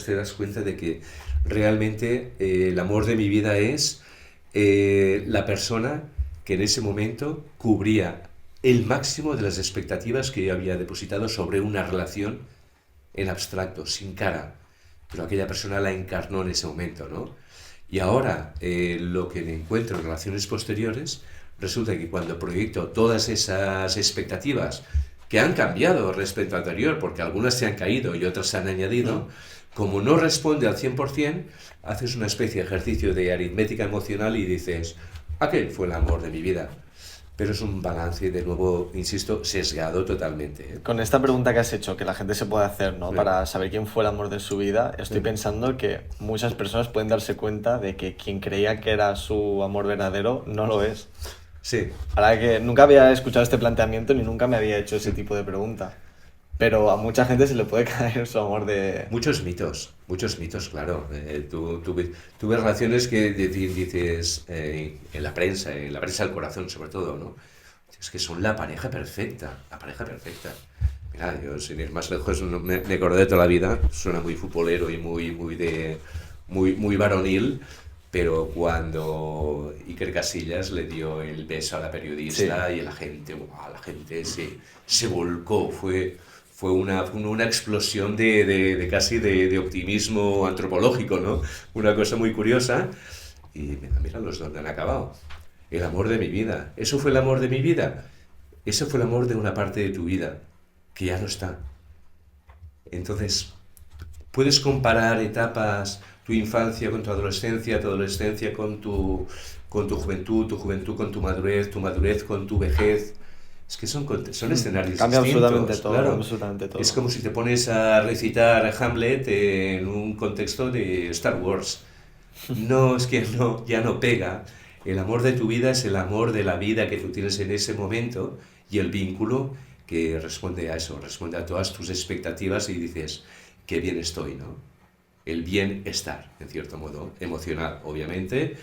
te das cuenta de que realmente el amor de mi vida es la persona que en ese momento cubría el máximo de las expectativas que yo había depositado sobre una relación en abstracto, sin cara. Pero aquella persona la encarnó en ese momento, ¿no? Y ahora lo que me encuentro en relaciones posteriores, resulta que cuando proyecto todas esas expectativas que han cambiado respecto al anterior, porque algunas se han caído y otras se han añadido, como no responde al 100%, haces una especie de ejercicio de aritmética emocional y dices, aquel fue el amor de mi vida. Pero es un balance, de nuevo, insisto, sesgado totalmente, ¿eh? Con esta pregunta que has hecho, que la gente se puede hacer, ¿no? Sí. Para saber quién fue el amor de su vida, estoy pensando que muchas personas pueden darse cuenta de que quien creía que era su amor verdadero no lo es. Sí. Ahora que nunca había escuchado este planteamiento ni nunca me había hecho ese tipo de pregunta. Pero a mucha gente se le puede caer su amor de... Muchos mitos, claro. Tú ves relaciones que dices en la prensa del corazón sobre todo, ¿no? Es que son la pareja perfecta. Mira, yo sin ir más lejos me acordé de toda la vida, suena muy futbolero y muy varonil, pero cuando Iker Casillas le dio el beso a la periodista y la gente se volcó, fue una explosión de casi de optimismo antropológico, ¿no? Una cosa muy curiosa. Y mira los donde han acabado. El amor de mi vida. ¿Eso fue el amor de mi vida? Eso fue el amor de una parte de tu vida, que ya no está. Entonces, puedes comparar etapas, tu infancia con tu adolescencia con tu juventud con tu madurez con tu vejez. Es que son escenarios Cambia distintos. absolutamente todo, Claro. absolutamente todo. Es como si te pones a recitar Hamlet en un contexto de Star Wars. No, es que no, ya no pega. El amor de tu vida es el amor de la vida que tú tienes en ese momento y el vínculo que responde a eso, responde a todas tus expectativas y dices, qué bien estoy, ¿no? El bienestar, en cierto modo, emocional, obviamente.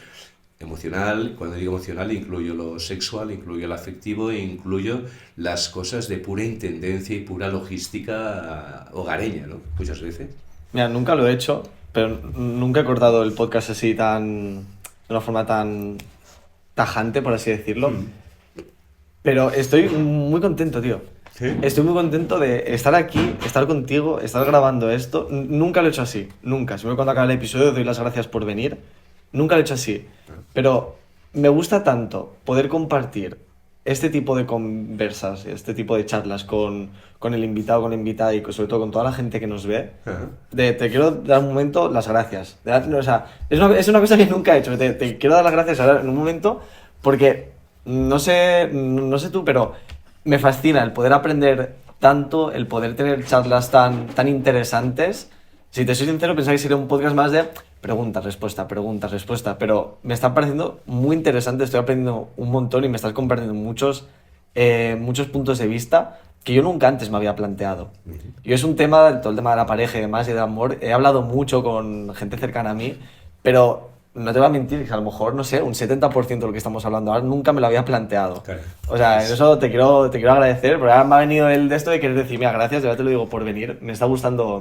Emocional, cuando digo emocional, incluyo lo sexual, incluyo el afectivo e incluyo las cosas de pura intendencia y pura logística hogareña, ¿no? Muchas veces. Mira, nunca lo he hecho, pero nunca he cortado el podcast así de una forma tan tajante, por así decirlo. Pero estoy muy contento, tío. ¿Sí? Estoy muy contento de estar aquí, estar contigo, estar grabando esto. Nunca lo he hecho así, nunca. Siempre cuando acabe el episodio doy las gracias por venir. Nunca lo he hecho así. Pero me gusta tanto poder compartir este tipo de conversas, este tipo de charlas con el invitado, con la invitada y sobre todo con toda la gente que nos ve. Ajá. Te quiero dar un momento las gracias. O sea, es una cosa que nunca he hecho. Te quiero dar las gracias ahora en un momento porque no sé tú, pero me fascina el poder aprender tanto, el poder tener charlas tan interesantes. Si te soy sincero, pensaba que sería un podcast más de preguntas, respuesta, pero me está pareciendo muy interesante, estoy aprendiendo un montón y me estás compartiendo muchos puntos de vista que yo nunca antes me había planteado. Y es un tema, todo el tema de la pareja y demás y del amor, he hablado mucho con gente cercana a mí, pero no te voy a mentir, que a lo mejor, no sé, un 70% de lo que estamos hablando ahora nunca me lo había planteado. Claro. O sea, en eso te quiero agradecer, pero ahora me ha venido el de esto de querer decir, mira, gracias, de verdad te lo digo por venir, me está gustando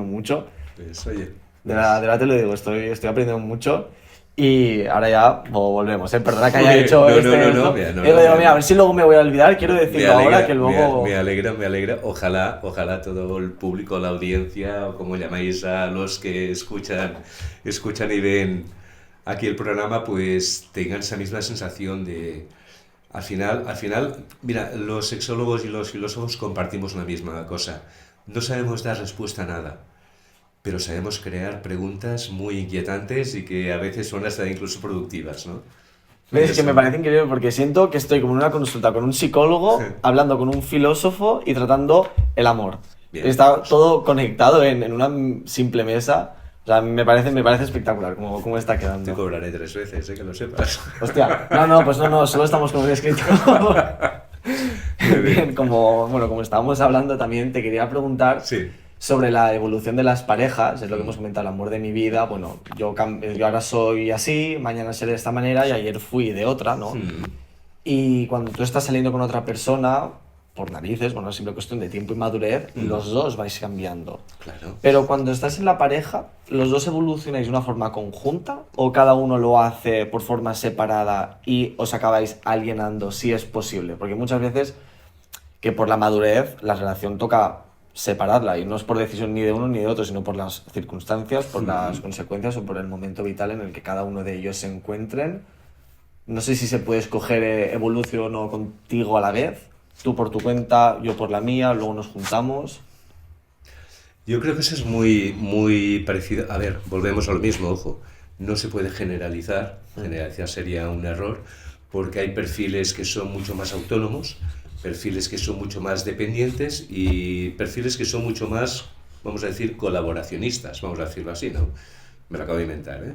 mucho. Pues, oye, De verdad te lo digo, estoy aprendiendo mucho y ahora ya volvemos, ¿eh? Perdona que haya Oye, hecho no, mira, mira, a ver si luego me voy a olvidar, quiero decirlo ahora que luego... Me alegra. Ojalá todo el público, la audiencia, o como llamáis a los que escuchan y ven aquí el programa, pues tengan esa misma sensación de... Al final, mira, los sexólogos y los filósofos compartimos una misma cosa. No sabemos dar respuesta a nada, pero sabemos crear preguntas muy inquietantes y que a veces son hasta incluso productivas, ¿no? Es que me parece increíble porque siento que estoy como en una consulta con un psicólogo, Sí. hablando con un filósofo y tratando el amor. Bien. Está todo conectado en una simple mesa. O sea, me parece espectacular cómo está Te quedando. cobraré 3 veces, que lo sepas. Hostia, pues no, solo estamos con un escritor. Bien, como estábamos hablando también, te quería preguntar Sí. sobre la evolución de las parejas, es lo que hemos comentado, el amor de mi vida. Bueno, yo ahora soy así, mañana seré de esta manera y ayer fui de otra, ¿no? Y cuando tú estás saliendo con otra persona, por narices, bueno, es simple cuestión de tiempo y madurez, los dos vais cambiando. Claro. Pero cuando estás en la pareja, ¿los dos evolucionáis de una forma conjunta o cada uno lo hace por forma separada y os acabáis alienando si es posible? Porque muchas veces que por la madurez la relación toca separarla y no es por decisión ni de uno ni de otro, sino por las circunstancias, por las consecuencias o por el momento vital en el que cada uno de ellos se encuentren. No sé si se puede escoger evolución o contigo a la vez, tú por tu cuenta, yo por la mía, luego nos juntamos. Yo creo que eso es muy parecido. A ver, volvemos a lo mismo, ojo. No se puede generalizar. Generalizar sería un error, porque hay perfiles que son mucho más autónomos, perfiles que son mucho más dependientes y perfiles que son mucho más, vamos a decir, colaboracionistas, vamos a decirlo así, ¿no? Me lo acabo de inventar, ¿eh?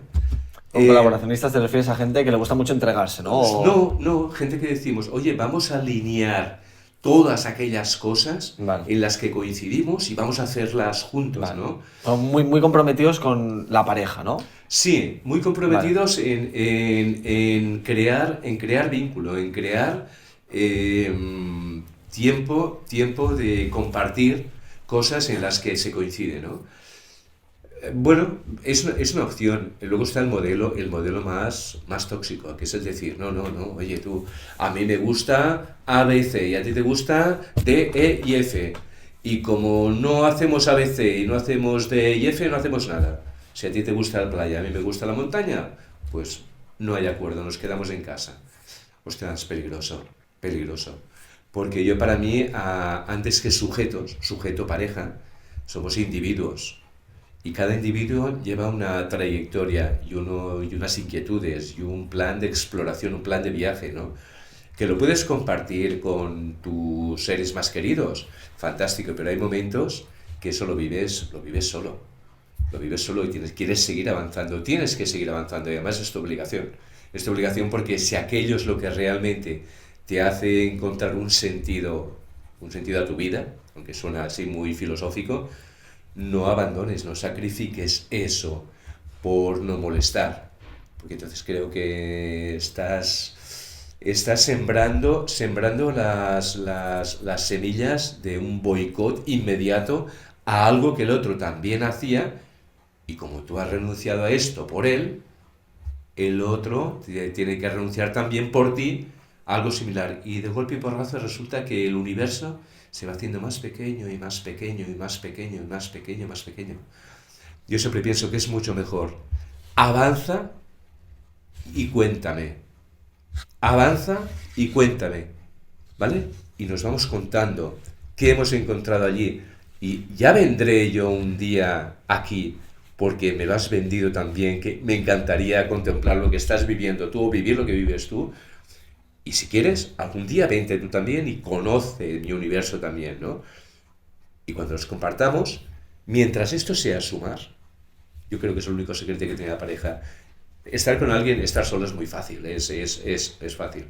Con colaboracionistas te refieres a gente que le gusta mucho entregarse, ¿no? No, gente que decimos, oye, vamos a alinear todas aquellas cosas en las que coincidimos y vamos a hacerlas juntos, ¿no? Son muy comprometidos con la pareja, ¿no? Sí, muy comprometidos en crear vínculo, en crear tiempo de compartir cosas en las que se coincide, ¿no? Bueno, es una opción. Luego está el modelo más tóxico, que es el decir, no, oye tú, a mí me gusta A, B, C y a ti te gusta D, E y F. Y como no hacemos A, B, C y no hacemos D y F, no hacemos nada. Si a ti te gusta la playa, a mí me gusta la montaña, pues no hay acuerdo, nos quedamos en casa. Hostia, es peligroso. Porque yo para mí, antes que sujeto pareja, somos individuos. Y cada individuo lleva una trayectoria y unas inquietudes y un plan de exploración, un plan de viaje, ¿no? Que lo puedes compartir con tus seres más queridos, fantástico, pero hay momentos que eso lo vives solo. Lo vives solo y quieres seguir avanzando, tienes que seguir avanzando y además es tu obligación. Es tu obligación porque si aquello es lo que realmente te hace encontrar un sentido a tu vida, aunque suena así muy filosófico, no abandones, no sacrifiques eso por no molestar, porque entonces creo que estás sembrando las semillas de un boicot inmediato a algo que el otro también hacía y como tú has renunciado a esto por él, el otro tiene que renunciar también por ti a algo similar y de golpe y porrazo resulta que el universo se va haciendo más pequeño y más pequeño y más pequeño y más pequeño y más pequeño. Yo siempre pienso que es mucho mejor. Avanza y cuéntame. Avanza y cuéntame. ¿Vale? Y nos vamos contando qué hemos encontrado allí. Y ya vendré yo un día aquí porque me lo has vendido también, que me encantaría contemplar lo que estás viviendo tú o vivir lo que vives tú. Y si quieres, algún día vente tú también y conoce mi universo también, ¿no? Y cuando los compartamos, mientras esto sea sumar, yo creo que es el único secreto que tiene la pareja. Estar con alguien, estar solo es muy fácil, es fácil.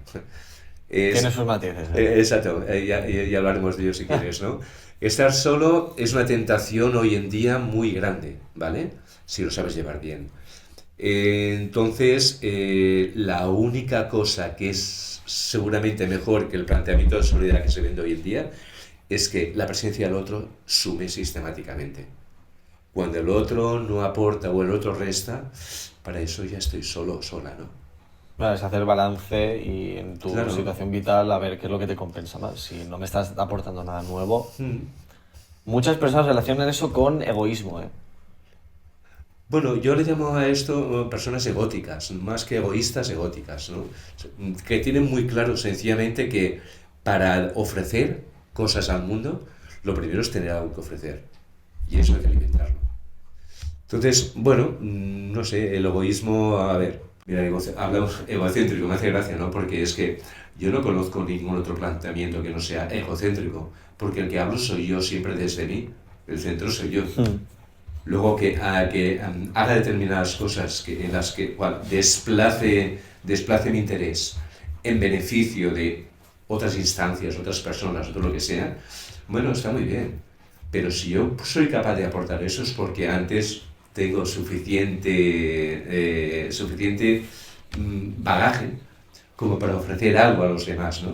Tiene sus matices. Exacto, ya hablaremos de ello si quieres, ¿no? Estar solo es una tentación hoy en día muy grande, ¿vale? Si lo sabes llevar bien. Entonces, la única cosa que es seguramente mejor que el planteamiento de solidaridad que se vende hoy en día es que la presencia del otro sume sistemáticamente. Cuando el otro no aporta o el otro resta, para eso ya estoy solo, sola, ¿no? Claro, es hacer balance y en tu situación vital a ver qué es lo que te compensa más. Si no me estás aportando nada nuevo. Muchas personas relacionan eso con egoísmo, ¿eh? Bueno, yo le llamo a esto personas egóticas, más que egoístas, egóticas, ¿no? Que tienen muy claro sencillamente que para ofrecer cosas al mundo, lo primero es tener algo que ofrecer. Y eso hay que alimentarlo. Entonces, bueno, no sé, el egoísmo, a ver, mira, hablamos egocéntrico, me hace gracia, ¿no? Porque es que yo no conozco ningún otro planteamiento que no sea egocéntrico, porque el que hablo soy yo siempre desde mí, el centro soy yo. Luego que haga determinadas cosas en las que desplace mi interés en beneficio de otras instancias, otras personas, otro lo que sea, bueno, está muy bien. Pero si yo soy capaz de aportar eso es porque antes tengo suficiente bagaje como para ofrecer algo a los demás, ¿no?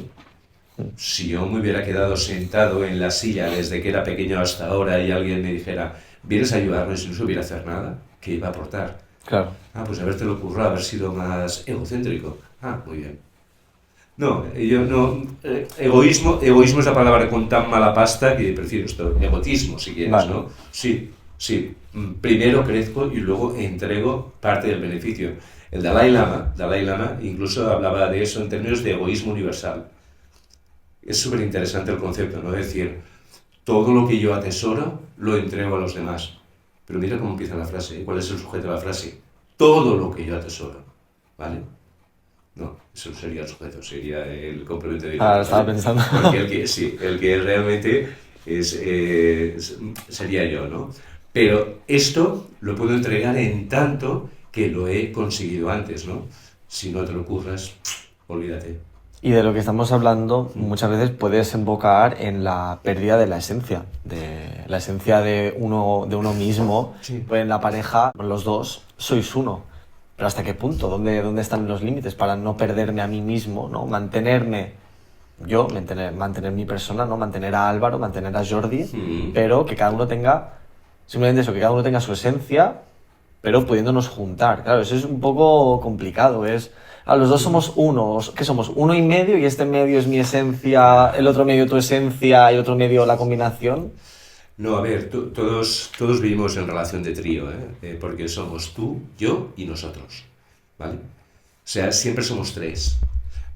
Si yo me hubiera quedado sentado en la silla desde que era pequeño hasta ahora y alguien me dijera, ¿vienes a ayudarme si no supiera hacer nada? ¿Qué iba a aportar? Claro. Ah, pues habértelo ocurrido, haber sido más egocéntrico. Ah, muy bien. No, yo no. Egoísmo es la palabra con tan mala pasta que prefiero esto. Egotismo, si quieres, Vale. ¿no? Sí, sí. Primero crezco y luego entrego parte del beneficio. El Dalai Lama incluso hablaba de eso en términos de egoísmo universal. Es súper interesante el concepto, ¿no? Es decir, todo lo que yo atesoro lo entrego a los demás. Pero mira cómo empieza la frase, ¿eh? ¿Cuál es el sujeto de la frase? Todo lo que yo atesoro, ¿vale? No, eso no sería el sujeto, sería el complemento directo, Estaba ¿vale? pensando. Porque el que realmente sería yo, ¿no? Pero esto lo puedo entregar en tanto que lo he conseguido antes, ¿no? Si no te lo curras, olvídate. Y de lo que estamos hablando Mm. muchas veces puede desembocar en la pérdida de la esencia de uno mismo. Sí. Pues en la pareja, los dos sois uno. Pero ¿hasta qué punto? ¿Dónde están los límites para no perderme a mí mismo, ¿no? Mantenerme yo, mantener mi persona, ¿no? Mantener a Álvaro, mantener a Jordi, Mm. pero que cada uno tenga, simplemente eso, que cada uno tenga su esencia, pero pudiéndonos juntar. Claro, eso es un poco complicado, los dos somos uno, ¿qué somos? Uno y medio, y este medio es mi esencia, el otro medio tu esencia, y el otro medio la combinación. No, a ver, todos vivimos en relación de trío, ¿eh? Porque somos tú, yo y nosotros, ¿vale? O sea, siempre somos tres.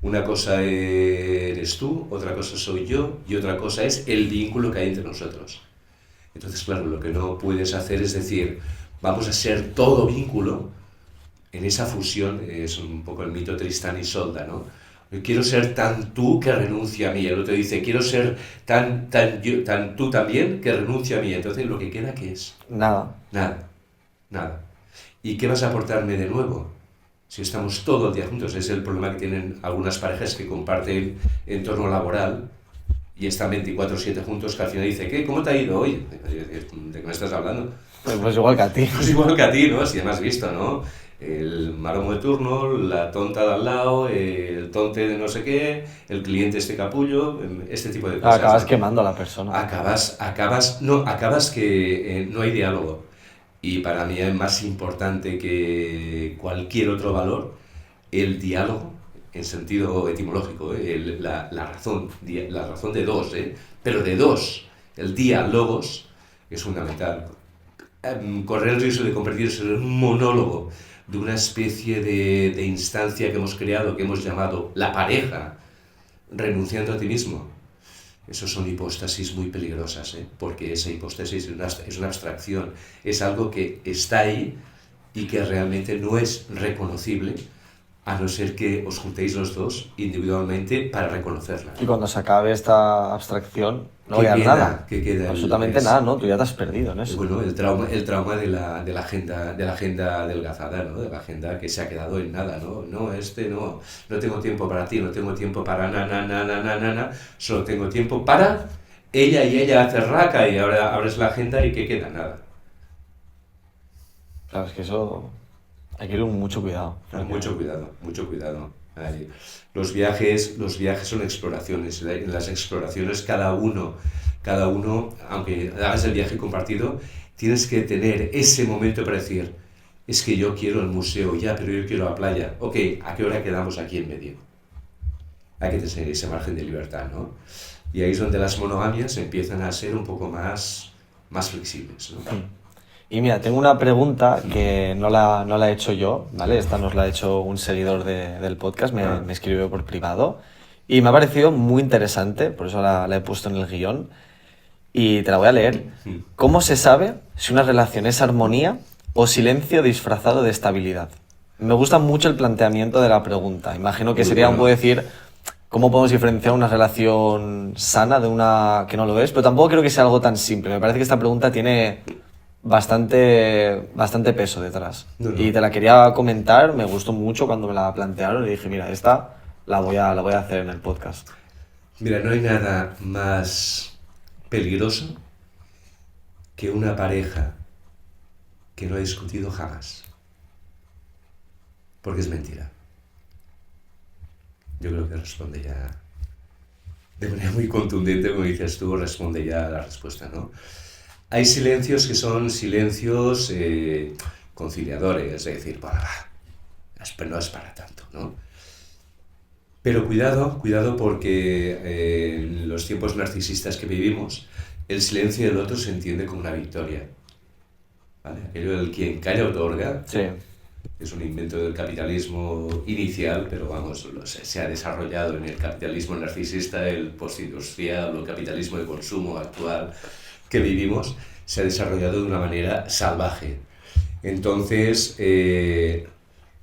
Una cosa eres tú, otra cosa soy yo y otra cosa es el vínculo que hay entre nosotros. Entonces, claro, lo que no puedes hacer es decir, vamos a ser todo vínculo. En esa fusión es un poco el mito Tristán y Isolda, ¿no? Quiero ser tan tú que renuncie a mí. El otro dice, quiero ser tan tú también que renuncie a mí. Entonces, lo que queda, ¿qué es? Nada. Nada, nada. ¿Y qué vas a aportarme de nuevo? Si estamos todo el día juntos, es el problema que tienen algunas parejas que comparten entorno laboral y están 24/7 juntos, que al final dice, ¿qué? ¿Cómo te ha ido hoy? ¿De qué me estás hablando? Pues igual que a ti. Pues igual que a ti, ¿no? Si además visto, ¿no? El maromo de turno, la tonta de al lado, el tonte de no sé qué, el cliente este capullo, este tipo de cosas. Acabas ¿no? quemando a la persona. Acabas que no hay diálogo. Y para mí es más importante que cualquier otro valor el diálogo en sentido etimológico, ¿eh? La razón de dos, ¿eh? Pero de dos, el diálogos es fundamental. Correr el riesgo de convertirse en un monólogo de una especie de instancia que hemos creado, que hemos llamado la pareja, renunciando a ti mismo. Esos son hipóstasis muy peligrosas, ¿eh? Porque esa hipóstasis es una abstracción, es algo que está ahí y que realmente no es reconocible a no ser que os juntéis los dos individualmente para reconocerla. Y cuando se acabe esta abstracción, no ¿Qué voy a dar queda? nada. ¿Qué queda? Absolutamente nada, ¿no? Tú ya te has perdido en eso. Bueno, el trauma de la agenda adelgazada, ¿no? De la agenda que se ha quedado en nada, ¿no? No tengo tiempo para ti, no tengo tiempo para solo tengo tiempo para ella y ella hace raca y ahora abres la agenda y ¿qué queda? Nada. Claro, es que eso hay que ir con mucho cuidado. Mucho cuidado, mucho cuidado. Ahí. Los viajes son exploraciones. En las exploraciones cada uno, aunque hagas el viaje compartido, tienes que tener ese momento para decir, es que yo quiero el museo ya, pero yo quiero la playa. Ok, ¿a qué hora quedamos aquí en medio? Hay que tener ese margen de libertad, ¿no? Y ahí es donde las monogamias empiezan a ser un poco más flexibles, ¿no? Y mira, tengo una pregunta que no la he hecho yo, ¿vale? Esta nos la ha hecho un seguidor del podcast, me escribió por privado y me ha parecido muy interesante, por eso la he puesto en el guión y te la voy a leer. ¿Cómo se sabe si una relación es armonía o silencio disfrazado de estabilidad? Me gusta mucho el planteamiento de la pregunta. Imagino que Muy sería un bueno. poco decir cómo podemos diferenciar una relación sana de una que no lo es, pero tampoco creo que sea algo tan simple. Me parece que esta pregunta tiene bastante peso detrás. No. Y te la quería comentar, me gustó mucho cuando me la plantearon y dije, mira, esta la voy a hacer en el podcast. Mira, no hay nada más peligroso que una pareja que no ha discutido jamás. Porque es mentira. Yo creo que responde ya de manera muy contundente, como dices tú, responde ya a la respuesta, ¿no? Hay silencios que son silencios conciliadores, es decir, bah, no es para tanto, ¿no? Pero cuidado porque en los tiempos narcisistas que vivimos, el silencio del otro se entiende como una victoria, ¿vale? Aquello del quien calla otorga, Sí. es un invento del capitalismo inicial, pero vamos, se ha desarrollado en el capitalismo narcisista, el postindustrial o el capitalismo de consumo actual que vivimos, se ha desarrollado de una manera salvaje. Entonces,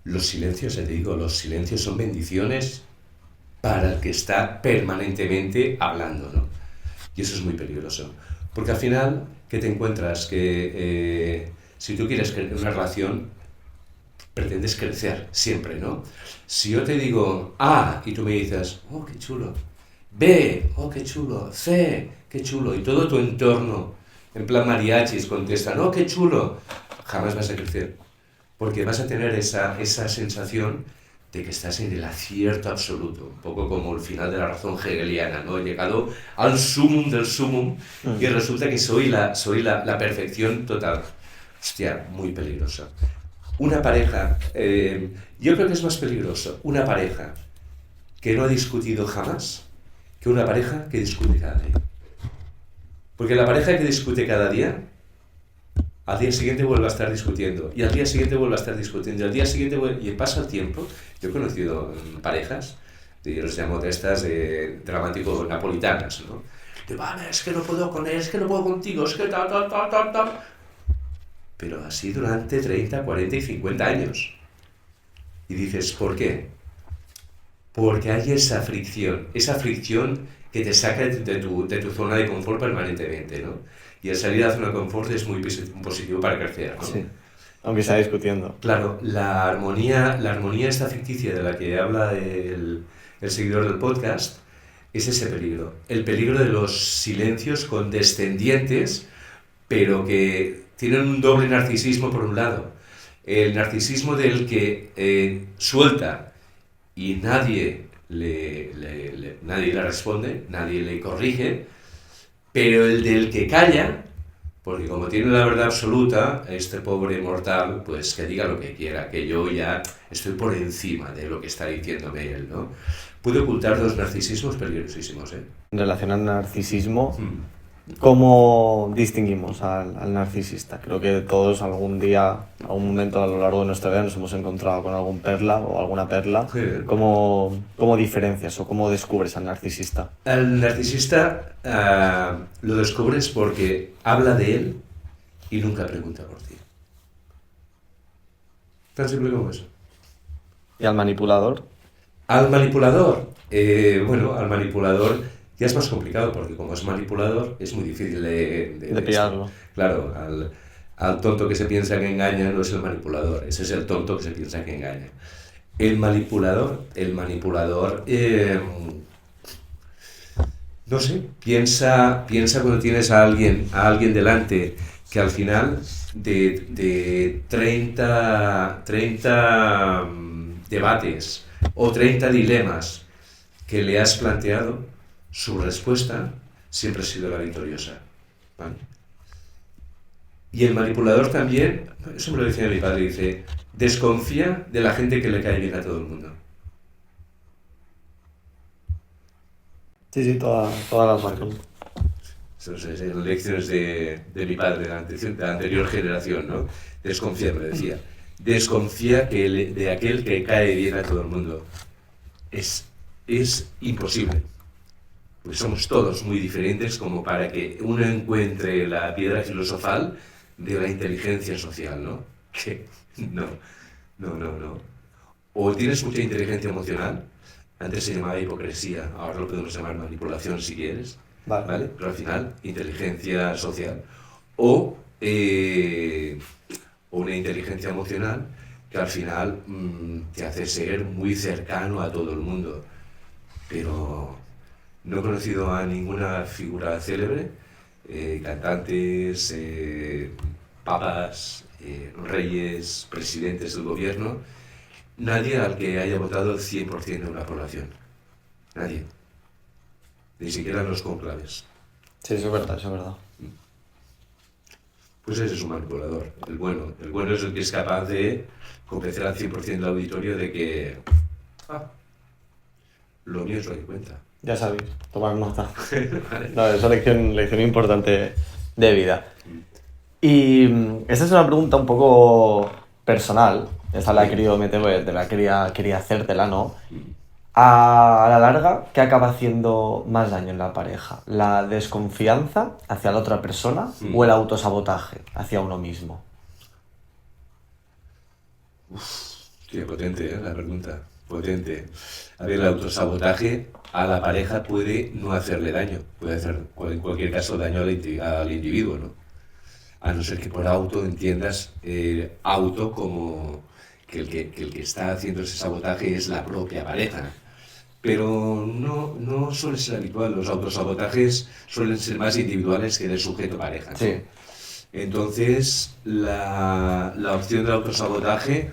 los silencios, ya te digo, los silencios son bendiciones para el que está permanentemente hablando, ¿no? Y eso es muy peligroso. Porque al final, ¿qué te encuentras? Que si tú quieres crear una relación, pretendes crecer siempre, ¿no? Si yo te digo A y tú me dices, oh, qué chulo, B, oh, qué chulo, C, qué chulo, y todo tu entorno, en plan mariachis, contesta, no, qué chulo, jamás vas a crecer. Porque vas a tener esa sensación de que estás en el acierto absoluto, un poco como el final de la razón hegeliana, ¿no? He llegado al sumum del sumum y resulta que soy la perfección total. Hostia, muy peligroso. Una pareja, yo creo que es más peligroso una pareja que no ha discutido jamás que una pareja que discute cada día. Porque la pareja que discute cada día, al día siguiente vuelve a estar discutiendo, y al día siguiente vuelve a estar discutiendo, y al día siguiente y pasa el tiempo. Yo he conocido parejas, yo los llamo de estas dramático napolitanas, ¿no? De, vale, es que no puedo con él, es que no puedo contigo, es que tal. Pero así durante 30, 40 y 50 años. Y dices, ¿por qué? Porque hay esa fricción que te saca de tu zona de confort permanentemente, ¿no? Y el salir de la zona de confort es muy positivo para crecer, ¿no? Sí, aunque sea discutiendo. Claro, la armonía esta ficticia de la que habla el seguidor del podcast es ese peligro. El peligro de los silencios condescendientes, pero que tienen un doble narcisismo por un lado. El narcisismo del que suelta y nadie le responde, nadie le corrige, pero el del que calla, porque como tiene la verdad absoluta, este pobre mortal, pues que diga lo que quiera, que yo ya estoy por encima de lo que está diciéndome él, ¿no? Puede ocultar dos narcisismos peligrosísimos, ¿eh? En relación al narcisismo, ¿cómo distinguimos al narcisista? Creo que todos algún día, algún momento a lo largo de nuestra vida nos hemos encontrado con algún perla o alguna perla. Sí. ¿Cómo diferencias o cómo descubres al narcisista? Al narcisista lo descubres porque habla de él y nunca pregunta por ti. Tan simple como eso. ¿Y al manipulador? Al manipulador, al manipulador ya es más complicado porque como es manipulador es muy difícil De pillarlo. Claro, al tonto que se piensa que engaña no es el manipulador, ese es el tonto que se piensa que engaña. El manipulador, no sé, piensa cuando tienes a alguien delante que al final de 30 debates o 30 dilemas que le has planteado, su respuesta siempre ha sido la victoriosa, ¿vale? Y el manipulador también, eso me lo decía mi padre, dice, desconfía de la gente que le cae bien a todo el mundo. Sí, todas las marcas. Son lecciones de mi padre, de la anterior generación, ¿no? Desconfía, me decía. Desconfía de aquel que cae bien a todo el mundo. Es imposible. Porque somos todos muy diferentes como para que uno encuentre la piedra filosofal de la inteligencia social, ¿no? Que no. O tienes mucha inteligencia emocional, antes se llamaba hipocresía, ahora lo podemos llamar manipulación si quieres, ¿vale? Pero al final, inteligencia social. O una inteligencia emocional que al final te hace ser muy cercano a todo el mundo. Pero no he conocido a ninguna figura célebre, cantantes, papas, reyes, presidentes del gobierno, nadie al que haya votado el 100% de una población. Nadie. ni siquiera en los conclaves. Sí, eso es verdad, eso es verdad. Pues ese es un manipulador, el bueno. El bueno es el que es capaz de convencer al 100% del auditorio de que lo mío es lo que cuenta. Ya sabéis, tomar nota. Vale. No, es una lección importante de vida. Y esta es una pregunta un poco personal. Esta la he querido meter, porque de verdad quería hacértela, ¿no? A la larga, ¿qué acaba haciendo más daño en la pareja? ¿La desconfianza hacia la otra persona o el autosabotaje hacia uno mismo? Qué potente, la pregunta. Potente. A ver, el autosabotaje a la pareja puede no hacerle daño. Puede hacer, en cualquier caso, daño al individuo, ¿no? A no ser que por auto entiendas auto como que el que está haciendo ese sabotaje es la propia pareja. Pero no suele ser habitual. Los autosabotajes suelen ser más individuales que de sujeto pareja, ¿no? Sí. Entonces, la opción del autosabotaje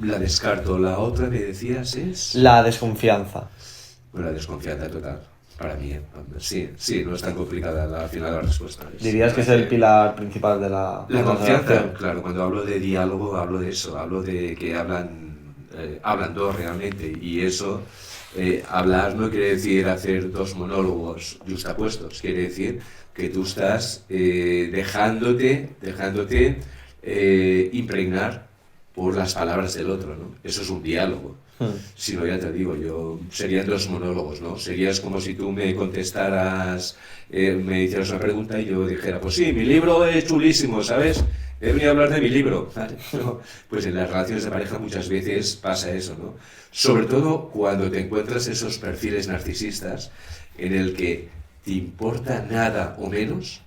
la descarto. La otra que decías es... La desconfianza. Bueno, la desconfianza total. Para mí, sí, no es tan complicada al final la respuesta. ¿Dirías que es el pilar principal de la confianza? relación? Claro, cuando hablo de diálogo hablo de eso, hablo de que hablan dos realmente, y eso, hablar no quiere decir hacer dos monólogos justapuestos, quiere decir que tú estás dejándote impregnar por las palabras del otro, ¿no? Eso es un diálogo. Si no, ya te digo, yo serían dos monólogos, ¿no? Serías como si tú me contestaras, me hicieras una pregunta y yo dijera, pues sí, mi libro es chulísimo, ¿sabes? He venido a hablar de mi libro. ¿Vale? ¿No? Pues en las relaciones de pareja muchas veces pasa eso, ¿no? Sobre todo cuando te encuentras esos perfiles narcisistas en el que te importa nada o menos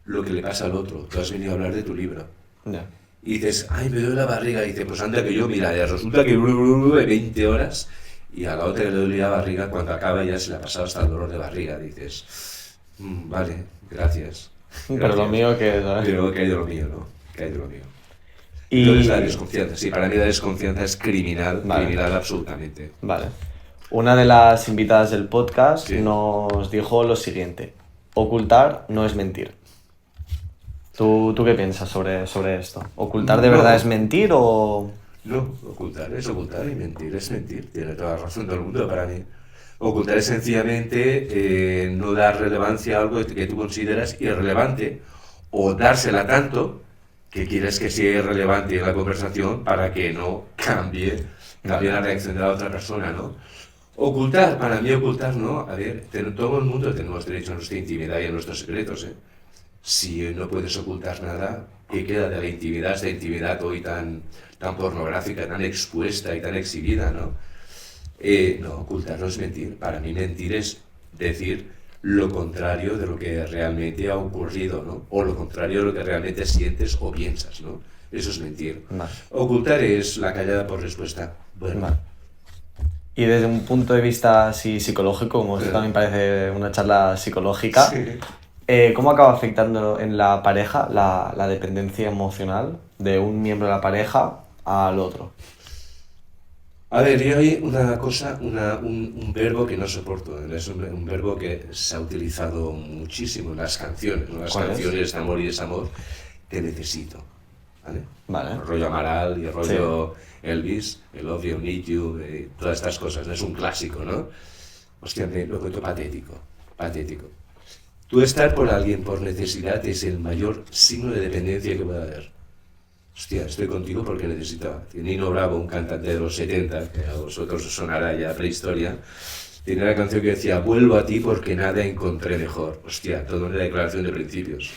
lo que le pasa al otro. Tú has venido a hablar de tu libro. Ya. Y dices, ay, me duele la barriga. Y dices, pues anda que yo, mira, resulta que 20 horas. Y a la otra le duele la barriga, cuando acaba ya se le ha pasado hasta el dolor de barriga. Dices, vale, gracias. Pero lo mío que... ¿sabes? Pero que hay de lo mío, ¿no? Que hay de lo mío. Y... Entonces la desconfianza, sí, para mí la desconfianza es criminal, Vale. criminal absolutamente. Vale. Una de las invitadas del podcast Sí. nos dijo lo siguiente: ocultar no es mentir. ¿Tú qué piensas sobre esto? ¿Ocultar de No. verdad es mentir o...? No, ocultar es ocultar y mentir es mentir. Tiene toda la razón del mundo para mí. Ocultar es sencillamente no dar relevancia a algo que tú consideras irrelevante, o dársela tanto que quieres que sea irrelevante en la conversación para que no cambie la reacción de la otra persona, ¿no? Ocultar, para mí ocultar, ¿no? A ver, todo el mundo tenemos derecho a nuestra intimidad y a nuestros secretos, ¿eh? Si no puedes ocultar nada, ¿qué queda de la intimidad, esta intimidad hoy tan pornográfica, tan expuesta y tan exhibida, ¿no? No, ocultar no es mentir. Para mí mentir es decir lo contrario de lo que realmente ha ocurrido, ¿no? O lo contrario de lo que realmente sientes o piensas, ¿no? Eso es mentir. Vale. Ocultar es la callada por respuesta. Bueno, Vale. Y desde un punto de vista así psicológico, como esto también parece una charla psicológica, sí. ¿Cómo acaba afectando en la pareja la dependencia emocional de un miembro de la pareja al otro? A ver, yo hay una cosa, un verbo que no soporto. Es un verbo que se ha utilizado muchísimo en las canciones, ¿no? Las ¿Cuál es? canciones de amor y desamor. Te necesito, ¿vale? Vale. El rollo Amaral y el rollo Elvis, el Love You, Need You, todas estas cosas. ¿No? Es un clásico, ¿no? Hostia, lo encuentro patético, patético. Tú estar por alguien por necesidad es el mayor signo de dependencia que puede haber. Hostia, estoy contigo porque necesitaba. Nino Bravo, un cantante de los 70, que a vosotros os sonará ya prehistoria, tiene una canción que decía, vuelvo a ti porque nada encontré mejor. Hostia, toda una declaración de principios.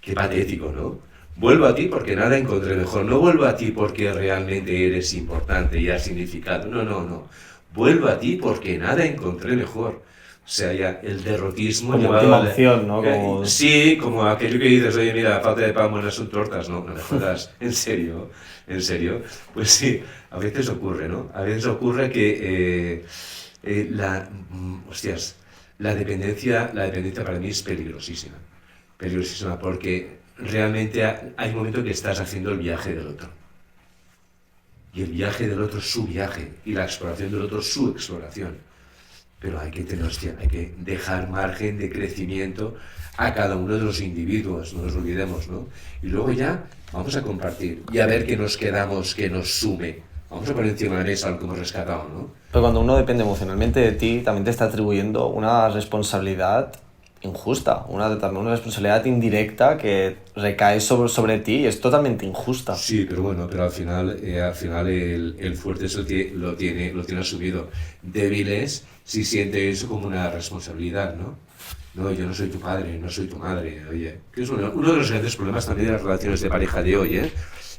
Qué patético, ¿no? Vuelvo a ti porque nada encontré mejor. No vuelvo a ti porque realmente eres importante y has significado. No. Vuelvo a ti porque nada encontré mejor. O sea, ya el derrotismo Como llevado última a la- opción, ¿no? Como... Sí, como aquello que dices, oye, mira, a falta de pan buenas son tortas, no me jodas, en serio, pues sí, a veces ocurre, ¿no? A veces ocurre que hostias, la dependencia para mí es peligrosísima, porque realmente hay un momento que estás haciendo el viaje del otro. Y el viaje del otro es su viaje, y la exploración del otro es su exploración. pero hay que tener, hostia, hay que dejar margen de crecimiento a cada uno de los individuos, no nos olvidemos, ¿no? Y luego ya vamos a compartir y a ver qué nos quedamos, que nos sume. Vamos a poner encima de la mesa lo que hemos rescatado, ¿no? Pero cuando uno depende emocionalmente de ti, también te está atribuyendo una responsabilidad injusta, también una responsabilidad indirecta que recae sobre ti y es totalmente injusta. Sí, pero bueno, pero al final el fuerte eso lo tiene asumido. Débiles si siente eso como una responsabilidad, ¿no? No, yo no soy tu padre, no soy tu madre, oye. Que es uno de los grandes problemas también de las relaciones de pareja de hoy, ¿eh?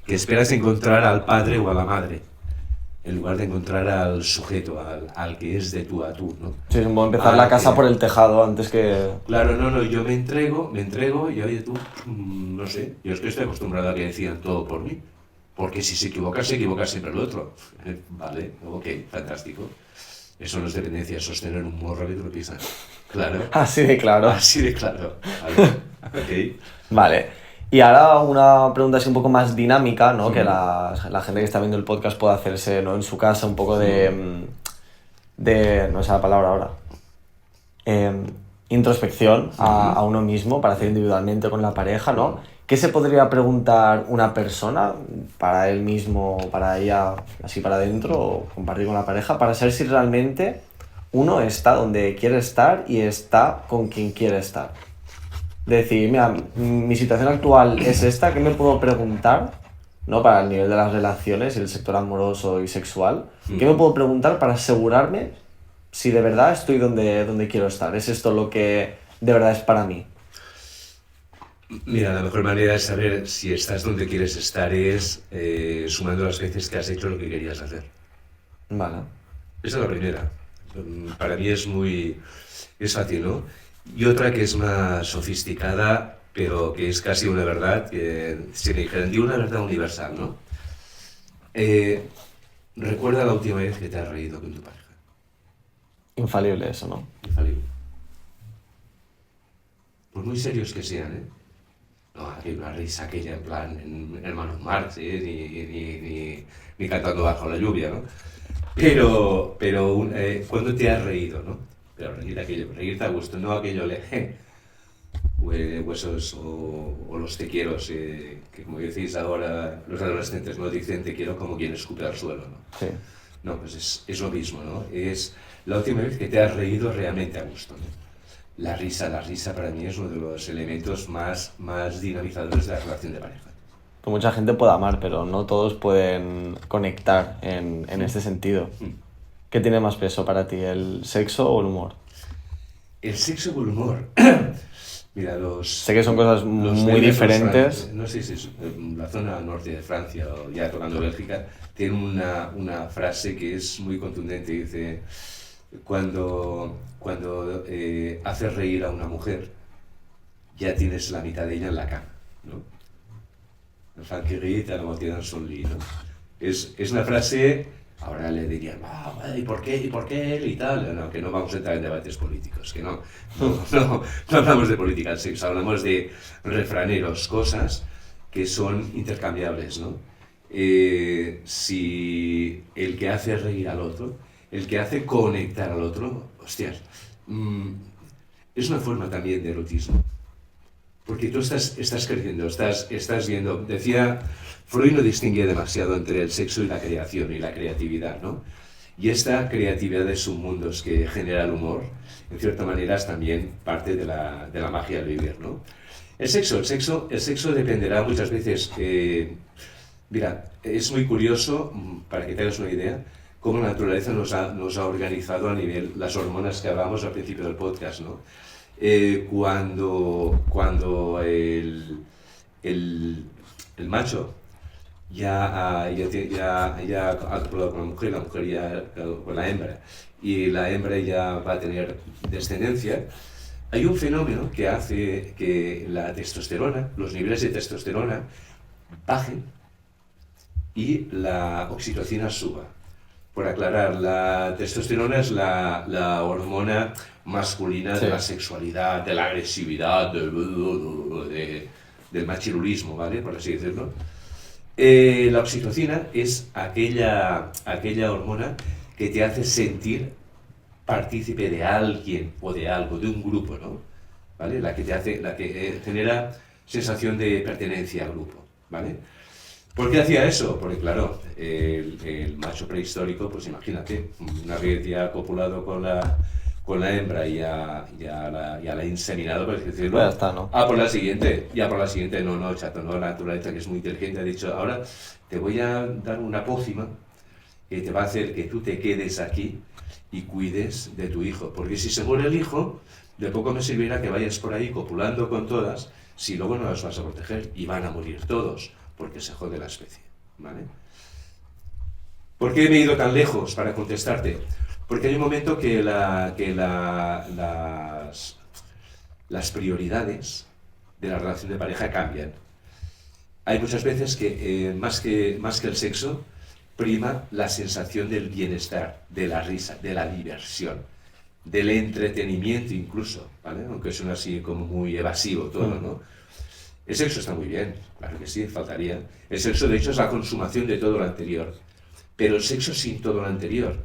Que esperas encontrar al padre o a la madre, en lugar de encontrar al sujeto, al que es de tú a tú, ¿no? Sí, es como empezar la casa por el tejado antes que... Claro, no, yo me entrego y oye tú, no sé, yo es que estoy acostumbrado a que decían todo por mí, porque si se equivoca siempre el otro. Vale, ok, fantástico. Eso no es dependencia, eso es tener un morro que te lo pisas. Claro. Así de claro. Así de claro. Vale. Ok. Vale. Y ahora una pregunta así un poco más dinámica, ¿no? Que la gente que está viendo el podcast pueda hacerse, ¿no? En su casa un poco de no sé la palabra ahora, introspección a uno mismo para hacer individualmente con la pareja, ¿no? ¿Qué se podría preguntar una persona para él mismo, para ella, así para adentro, o compartir con la pareja, para saber si realmente uno está donde quiere estar y está con quien quiere estar? Decir, mira, mi situación actual es esta, ¿qué me puedo preguntar, ¿no? Para el nivel de las relaciones y el sector amoroso y sexual, ¿qué me puedo preguntar para asegurarme si de verdad estoy donde quiero estar? ¿Es esto lo que de verdad es para mí? Mira, la mejor manera de saber si estás donde quieres estar es sumando las veces que has hecho lo que querías hacer. Vale. Esa es la primera. Para mí es fácil, ¿no? Y otra que es más sofisticada, pero que es casi una verdad, que se me dijeron, una verdad universal, ¿no? Recuerda la última vez que te has reído con tu pareja. Infalible eso, ¿no? Infalible. Por muy serios que sean, ¿eh? No, hay una risa aquella en plan, en Hermanos Marx, ni cantando bajo la lluvia, ¿no? Pero ¿cuándo te has reído, no? Pero reírte a gusto, no aquello huesos o los te quiero, que como decís ahora los adolescentes, no dicen te quiero como quien escupe al suelo, ¿no? Sí. No, pues es lo mismo, ¿no? Es la última vez que te has reído realmente a gusto, ¿no? La risa para mí es uno de los elementos más dinamizadores de la relación de pareja. Pues mucha gente puede amar, pero no todos pueden conectar en este sentido. ¿Qué tiene más peso para ti, el sexo o el humor? El sexo o el humor. Mira, sé que son cosas muy diferentes. No sé si es la zona norte de Francia o ya tocando Bélgica, tiene una frase que es muy contundente. Dice, cuando haces reír a una mujer, ya tienes la mitad de ella en la cama, ¿no? El fan qui rit, la moitié dans son lit, ¿no? Es una frase, ahora le dirían, ¿y por qué él y tal? No, que no vamos a entrar en debates políticos, que no hablamos de política del sexo, hablamos de refraneros, cosas que son intercambiables, ¿no? Si el que hace reír al otro, el que hace conectar al otro, hostias, es una forma también de erotismo. Porque tú estás creciendo, estás viendo. Decía, Freud no distinguía demasiado entre el sexo y la creación y la creatividad, ¿no? Y esta creatividad de submundos que genera el humor, en cierta manera es también parte de la magia del vivir, ¿no? El sexo dependerá muchas veces. Mira, es muy curioso, para que te hagas una idea, cómo la naturaleza nos ha organizado a nivel, las hormonas que hablamos al principio del podcast, ¿no? Cuando el macho ya ha copulado con la mujer ya con la hembra, y la hembra ya va a tener descendencia, hay un fenómeno que hace que la testosterona, los niveles de testosterona bajen y la oxitocina suba. Por aclarar, la testosterona es la hormona masculina de la sexualidad, de la agresividad, del machirulismo, ¿vale? Por así decirlo. La oxitocina es aquella hormona que te hace sentir partícipe de alguien o de algo, de un grupo, ¿no? ¿Vale? La que genera sensación de pertenencia al grupo, ¿vale? ¿Por qué hacía eso? Porque claro, el macho prehistórico, pues imagínate, una vez ya copulado con la hembra y ya la ha inseminado, por así decirlo, Pues ya está, ¿no? por la siguiente, no, chato, no, la naturaleza, que es muy inteligente, ha dicho, ahora te voy a dar una pócima que te va a hacer que tú te quedes aquí y cuides de tu hijo, porque si se muere el hijo, de poco me servirá que vayas por ahí copulando con todas, si luego no las vas a proteger y van a morir todos, porque se jode la especie, ¿vale? ¿Por qué me he ido tan lejos para contestarte? Porque hay un momento que las prioridades de la relación de pareja cambian. Hay muchas veces que, más que el sexo, prima la sensación del bienestar, de la risa, de la diversión, del entretenimiento incluso, ¿vale? Aunque suena así como muy evasivo todo, ¿no? El sexo está muy bien, claro que sí, faltaría. El sexo, de hecho, es la consumación de todo lo anterior. Pero el sexo sin todo lo anterior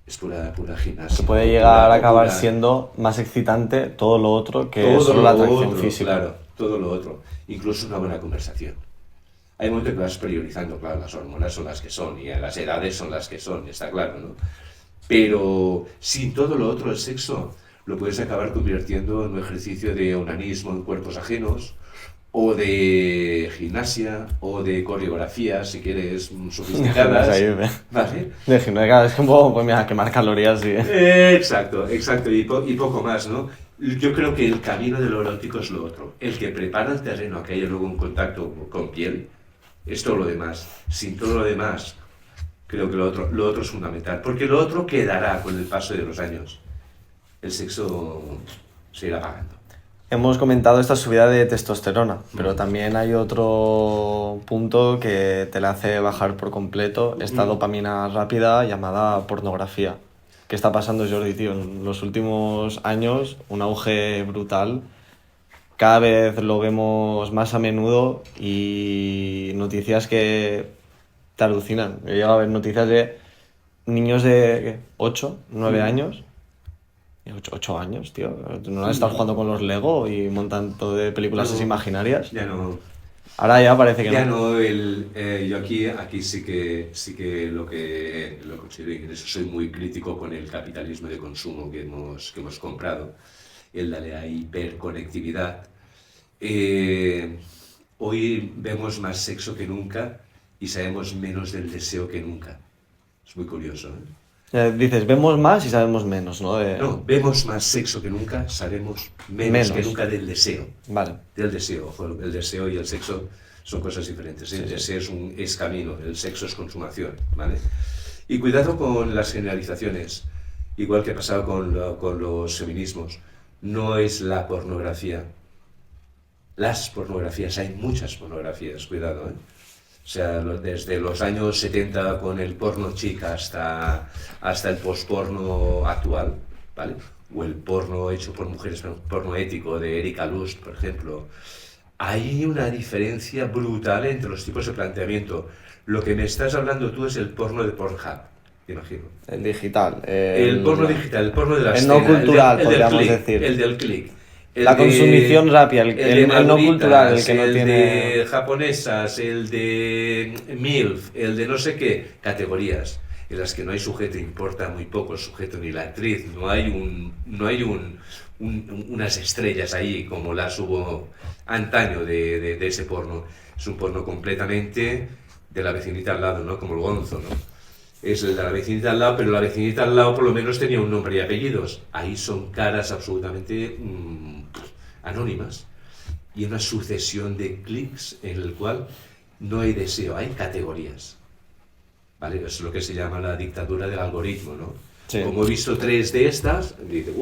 es pura gimnasia. Puede llegar a acabar siendo más excitante todo lo otro que solo la atracción física. Claro, todo lo otro. Incluso una buena conversación. Hay momentos que vas priorizando, claro, las hormonas son las que son y las edades son las que son, está claro, ¿no? Pero sin todo lo otro, el sexo lo puedes acabar convirtiendo en un ejercicio de onanismo en cuerpos ajenos, o de gimnasia, o de coreografías, si quieres, sofisticadas. ¿Vale? De gimnasia, es como, pues mira, quemar calorías, sí. Exacto, y poco más, ¿no? Yo creo que el camino de lo erótico es lo otro. El que prepara el terreno a que haya luego un contacto con piel, es todo lo demás. Sin todo lo demás, creo que lo otro es fundamental. Porque lo otro quedará con el paso de los años. El sexo se irá apagando. Hemos comentado esta subida de testosterona, pero también hay otro punto que te la hace bajar por completo, esta dopamina rápida llamada pornografía. ¿Qué está pasando, Jordi, tío? En los últimos años, un auge brutal. Cada vez lo vemos más a menudo y noticias que te alucinan. He llegado a ver noticias de niños de 8, 9 años. 8 años, tío. ¿No han estado jugando con los Lego y montan todo de películas así imaginarias? Ya no. Ahora ya parece que ya no. Yo aquí sí que lo considero, y en eso soy muy crítico con el capitalismo de consumo que hemos comprado, el de la hiperconectividad. Hoy vemos más sexo que nunca y sabemos menos del deseo que nunca. Es muy curioso, ¿eh? Dices, vemos más y sabemos menos, ¿no? No, vemos más sexo que nunca, sabemos menos que nunca del deseo. Vale. Del deseo. Ojo, el deseo y el sexo son cosas diferentes. El deseo es camino, el sexo es consumación, ¿vale? Y cuidado con las generalizaciones, igual que ha pasado con los feminismos. No es la pornografía. Las pornografías, hay muchas pornografías, cuidado, ¿eh? O sea, desde los años 70 con el porno chic hasta el posporno actual, ¿vale? O el porno hecho por mujeres, porno ético de Erika Lust, por ejemplo. Hay una diferencia brutal entre los tipos de planteamiento. Lo que me estás hablando tú es el porno de Pornhub, te imagino. El digital. El porno digital, el porno de la escena. El no cultural, podríamos decir. El del click. La consumición rápida, el no cultural, el que no tiene... El de japonesas, el de MILF, el de no sé qué, categorías en las que no hay sujeto, importa muy poco el sujeto ni la actriz, no hay unas estrellas ahí como las hubo antaño de ese porno. Es un porno completamente de la vecinita al lado, ¿no? Como el Gonzo, ¿no? Es el de la vecinita al lado, pero la vecinita al lado por lo menos tenía un nombre y apellidos. Ahí son caras absolutamente anónimas y una sucesión de clics en el cual no hay deseo, hay categorías. ¿Vale? Es lo que se llama la dictadura del algoritmo, ¿no? Sí. Como he visto 3 de estas, dice,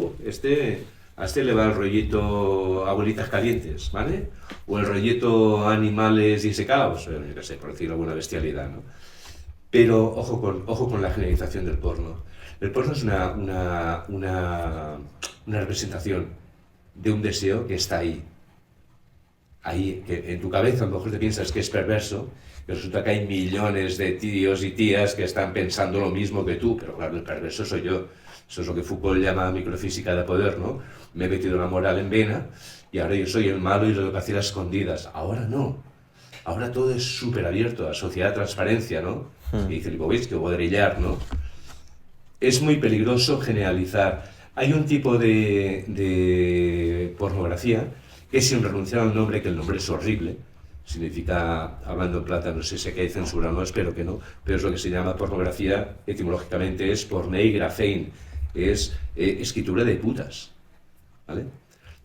a este le va el rollito abuelitas calientes, ¿vale? O el rollito animales disecados, no sé, por decir alguna bestialidad, ¿no? Pero ojo con la generalización del porno. El porno es una representación de un deseo que está ahí. Ahí, que en tu cabeza a lo mejor te piensas que es perverso, pero resulta que hay millones de tíos y tías que están pensando lo mismo que tú, pero claro, el perverso soy yo. Eso es lo que Foucault llama microfísica de poder, ¿no? Me he metido la moral en vena y ahora yo soy el malo y lo que hacía a escondidas. Ahora no. Ahora todo es súper abierto, a sociedad transparencia, ¿no? Y dice Lipovetsky o Baudrillard, ¿no? Es muy peligroso generalizar. Hay un tipo de pornografía que sin renunciar al nombre, que el nombre es horrible, significa, hablando en plata, no sé si aquí hay censura, no, espero que no, pero es lo que se llama pornografía, etimológicamente es porneigrafein, es escritura de putas, ¿vale?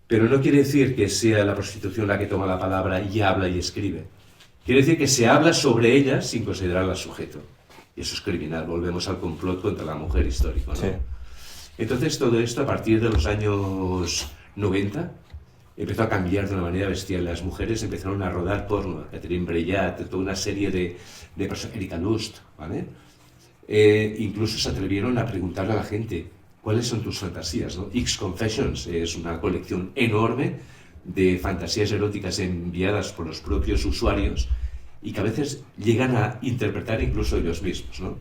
Pero no quiere decir que sea la prostitución la que toma la palabra y habla y escribe. Quiere decir que se habla sobre ella sin considerarla sujeto. Y eso es criminal. Volvemos al complot contra la mujer histórico, ¿no? Sí. Entonces todo esto a partir de los años 90 empezó a cambiar de una manera bestial. Las mujeres empezaron a rodar porno. Catherine Breillat, toda una serie de personas, Erika Lust, ¿vale? Incluso se atrevieron a preguntarle a la gente cuáles son tus fantasías, ¿no? X Confessions es una colección enorme de fantasías eróticas enviadas por los propios usuarios y que a veces llegan a interpretar incluso ellos mismos, ¿no?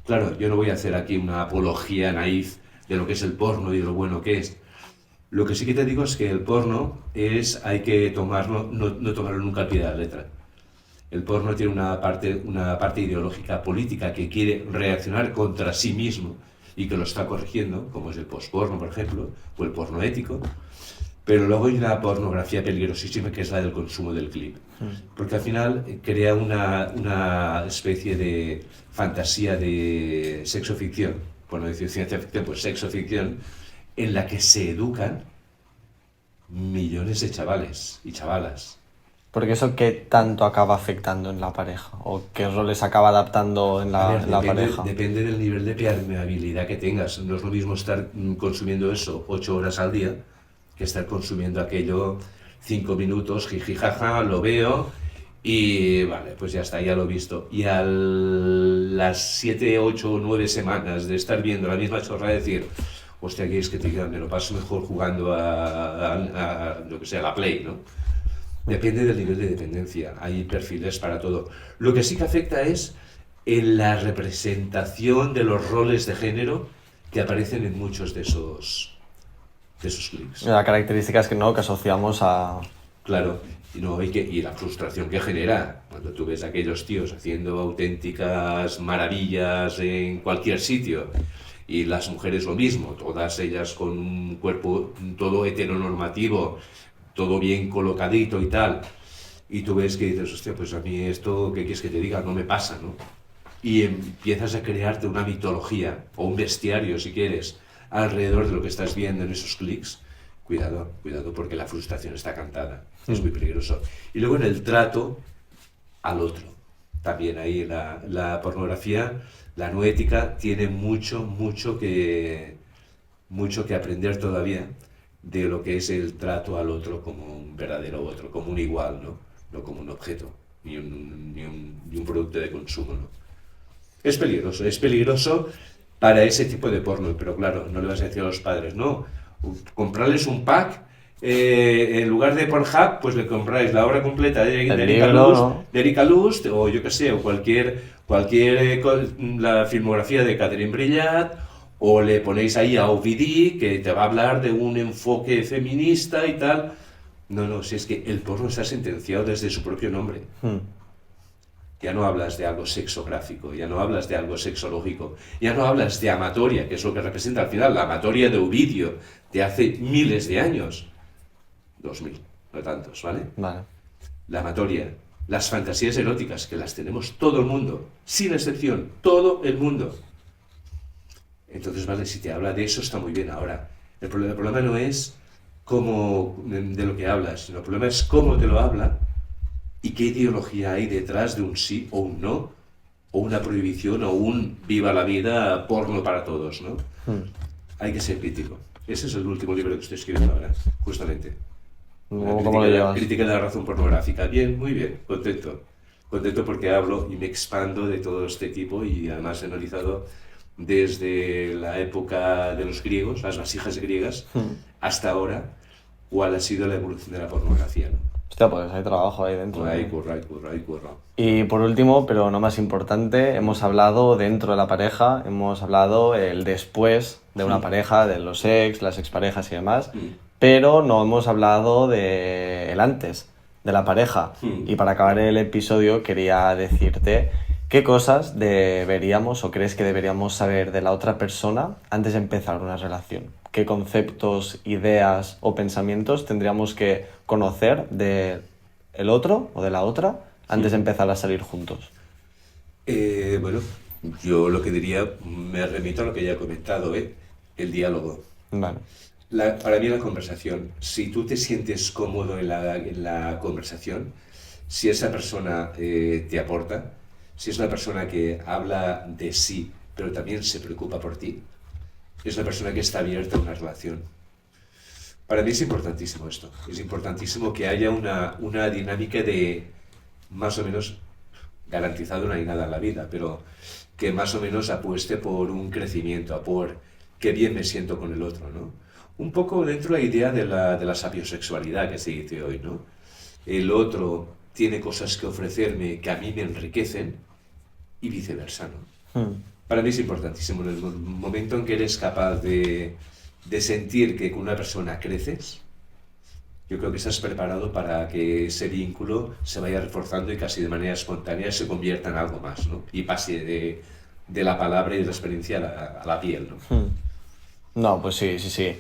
Claro, yo no voy a hacer aquí una apología naif de lo que es el porno y de lo bueno que es. Lo que sí que te digo es que el porno hay que tomarlo, no tomarlo nunca al pie de la letra. El porno tiene una parte ideológica política que quiere reaccionar contra sí mismo y que lo está corrigiendo, como es el postporno, por ejemplo, o el porno ético. Pero luego hay una pornografía peligrosísima que es la del consumo del clip. Porque al final crea una especie de fantasía de sexo ficción, por no decir ciencia ficción, pues sexo ficción, en la que se educan millones de chavales y chavalas. Porque eso, ¿qué tanto acaba afectando en la pareja? ¿O qué roles acaba adaptando en la pareja? Depende del nivel de permeabilidad que tengas. No es lo mismo estar consumiendo eso 8 horas al día que estar consumiendo aquello 5 minutos, jijijaja, lo veo y vale, pues ya está, ya lo he visto. Y a las 7, 8 o 9 semanas de estar viendo la misma chorra, decir, hostia, aquí es que me lo paso mejor jugando a lo que sea, la Play, ¿no? Depende del nivel de dependencia, hay perfiles para todo. Lo que sí que afecta es en la representación de los roles de género que aparecen en muchos de esos clics. Las características que asociamos a... Claro, y la frustración que genera cuando tú ves a aquellos tíos haciendo auténticas maravillas en cualquier sitio y las mujeres lo mismo, todas ellas con un cuerpo todo heteronormativo, todo bien colocadito y tal, y tú ves que dices, hostia, pues a mí esto, ¿qué quieres que te diga? No me pasa, ¿no? Y empiezas a crearte una mitología, o un bestiario, si quieres, alrededor de lo que estás viendo en esos clics. Cuidado, porque la frustración está cantada, es muy peligroso. Y luego en el trato al otro, también ahí la pornografía, la no ética, tiene mucho que aprender todavía de lo que es el trato al otro como un verdadero otro, como un igual, no como un objeto, ni un producto de consumo, ¿no? Es peligroso para ese tipo de porno, pero claro, no le vas a decir a los padres, no, comprarles un pack, en lugar de Pornhub, pues le compráis la obra completa de Erika Lust, o yo qué sé, o cualquier la filmografía de Catherine Breillat, o le ponéis ahí a Ovidí, que te va a hablar de un enfoque feminista y tal. No, si es que el porno está sentenciado desde su propio nombre. Ya no hablas de algo sexográfico, ya no hablas de algo sexológico, ya no hablas de amatoria, que es lo que representa al final la amatoria de Ovidio de hace miles de años. 2000, no tantos, ¿vale? Vale. La amatoria, las fantasías eróticas, que las tenemos todo el mundo, sin excepción, todo el mundo. Entonces, vale, si te habla de eso está muy bien. Ahora, el problema no es de lo que hablas, sino el problema es cómo te lo habla y qué ideología hay detrás de un sí o un no, o una prohibición o un viva la vida, porno para todos, ¿no? Hay que ser crítico. Ese es el último libro que estoy escribiendo ahora, justamente. Crítica de la razón pornográfica. Bien, muy bien, contento. Contento porque hablo y me expando de todo este tipo y además he analizado desde la época de los griegos, las vasijas griegas, hasta ahora, cuál ha sido la evolución de la pornografía, ¿no? Hostia, pues hay trabajo ahí dentro. Hay curro. Y por último, pero no más importante, hemos hablado dentro de la pareja, hemos hablado el después de una pareja, de los ex, las exparejas y demás, pero no hemos hablado de el antes de la pareja. Y para acabar el episodio quería decirte qué cosas deberíamos o crees que deberíamos saber de la otra persona antes de empezar una relación. ¿Qué conceptos, ideas o pensamientos tendríamos que conocer de el otro o de la otra antes de empezar a salir juntos? Bueno, yo lo que diría, me remito a lo que ya he comentado, el diálogo. Vale. Para mí la conversación, si tú te sientes cómodo en la conversación, si esa persona te aporta, si es una persona que habla de sí, pero también se preocupa por ti, es una persona que está abierta a una relación. Para mí es importantísimo esto. Es importantísimo que haya una dinámica de más o menos garantizado, no hay nada en la vida, pero que más o menos apueste por un crecimiento, por qué bien me siento con el otro, ¿no? Un poco dentro de la idea de la sapiosexualidad que se dice hoy, ¿no? El otro tiene cosas que ofrecerme que a mí me enriquecen y viceversa, ¿no? Para mí es importantísimo. En el momento en que eres capaz de sentir que con una persona creces, yo creo que estás preparado para que ese vínculo se vaya reforzando y casi de manera espontánea se convierta en algo más, ¿no? Y pase de la palabra y de la experiencia a la piel, ¿no? No, pues sí.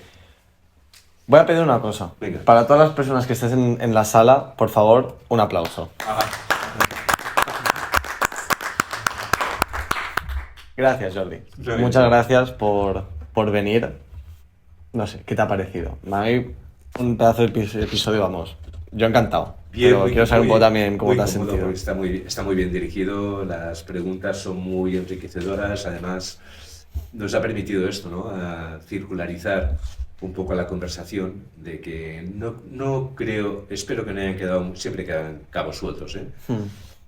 Voy a pedir una cosa. Venga. Para todas las personas que estés en la sala, por favor, un aplauso. Gracias, Jordi. Bien. Muchas gracias por venir. No sé, ¿qué te ha parecido? Un pedazo de episodio, vamos. Yo encantado. Pero quiero saber un poco también cómo te has sentido. Está muy bien dirigido, las preguntas son muy enriquecedoras, además nos ha permitido esto, ¿no? A circularizar un poco la conversación, de que no creo, espero que no hayan quedado, siempre quedan cabos sueltos,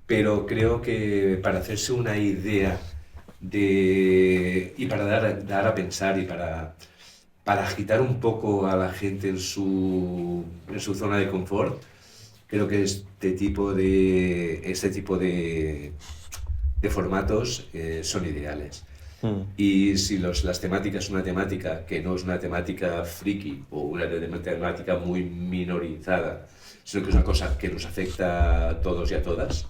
pero creo que para hacerse una idea y para dar a pensar y para agitar un poco a la gente en su zona de confort, creo que este tipo de formatos son ideales. Y si las temáticas son una temática que no es una temática friki o una temática muy minorizada, sino que es una cosa que nos afecta a todos y a todas,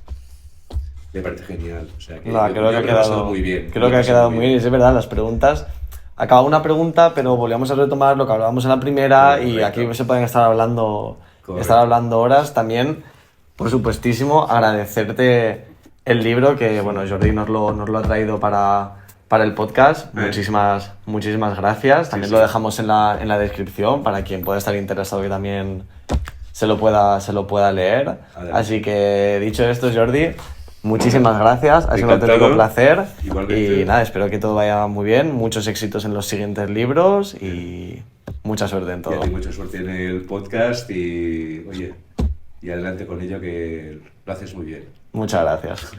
me parece genial. O sea, creo que ha quedado muy bien. Creo que ha quedado muy bien. Es verdad, las preguntas... Acababa una pregunta, pero volvíamos a retomar lo que hablábamos en la primera. Correcto. Y aquí se pueden estar hablando horas. También, por supuestísimo, agradecerte el libro que, bueno, Jordi nos lo ha traído para el podcast. Muchísimas gracias. También lo dejamos en la descripción para quien pueda estar interesado que también se lo pueda leer. Adelante. Así que, dicho esto, Jordi, muchísimas gracias, ha sido un auténtico placer. Igualmente. Y nada, espero que todo vaya muy bien, muchos éxitos en los siguientes libros y mucha suerte en todo. Y mucha suerte en el podcast y, oye, y adelante con ello, que lo haces muy bien. Muchas gracias.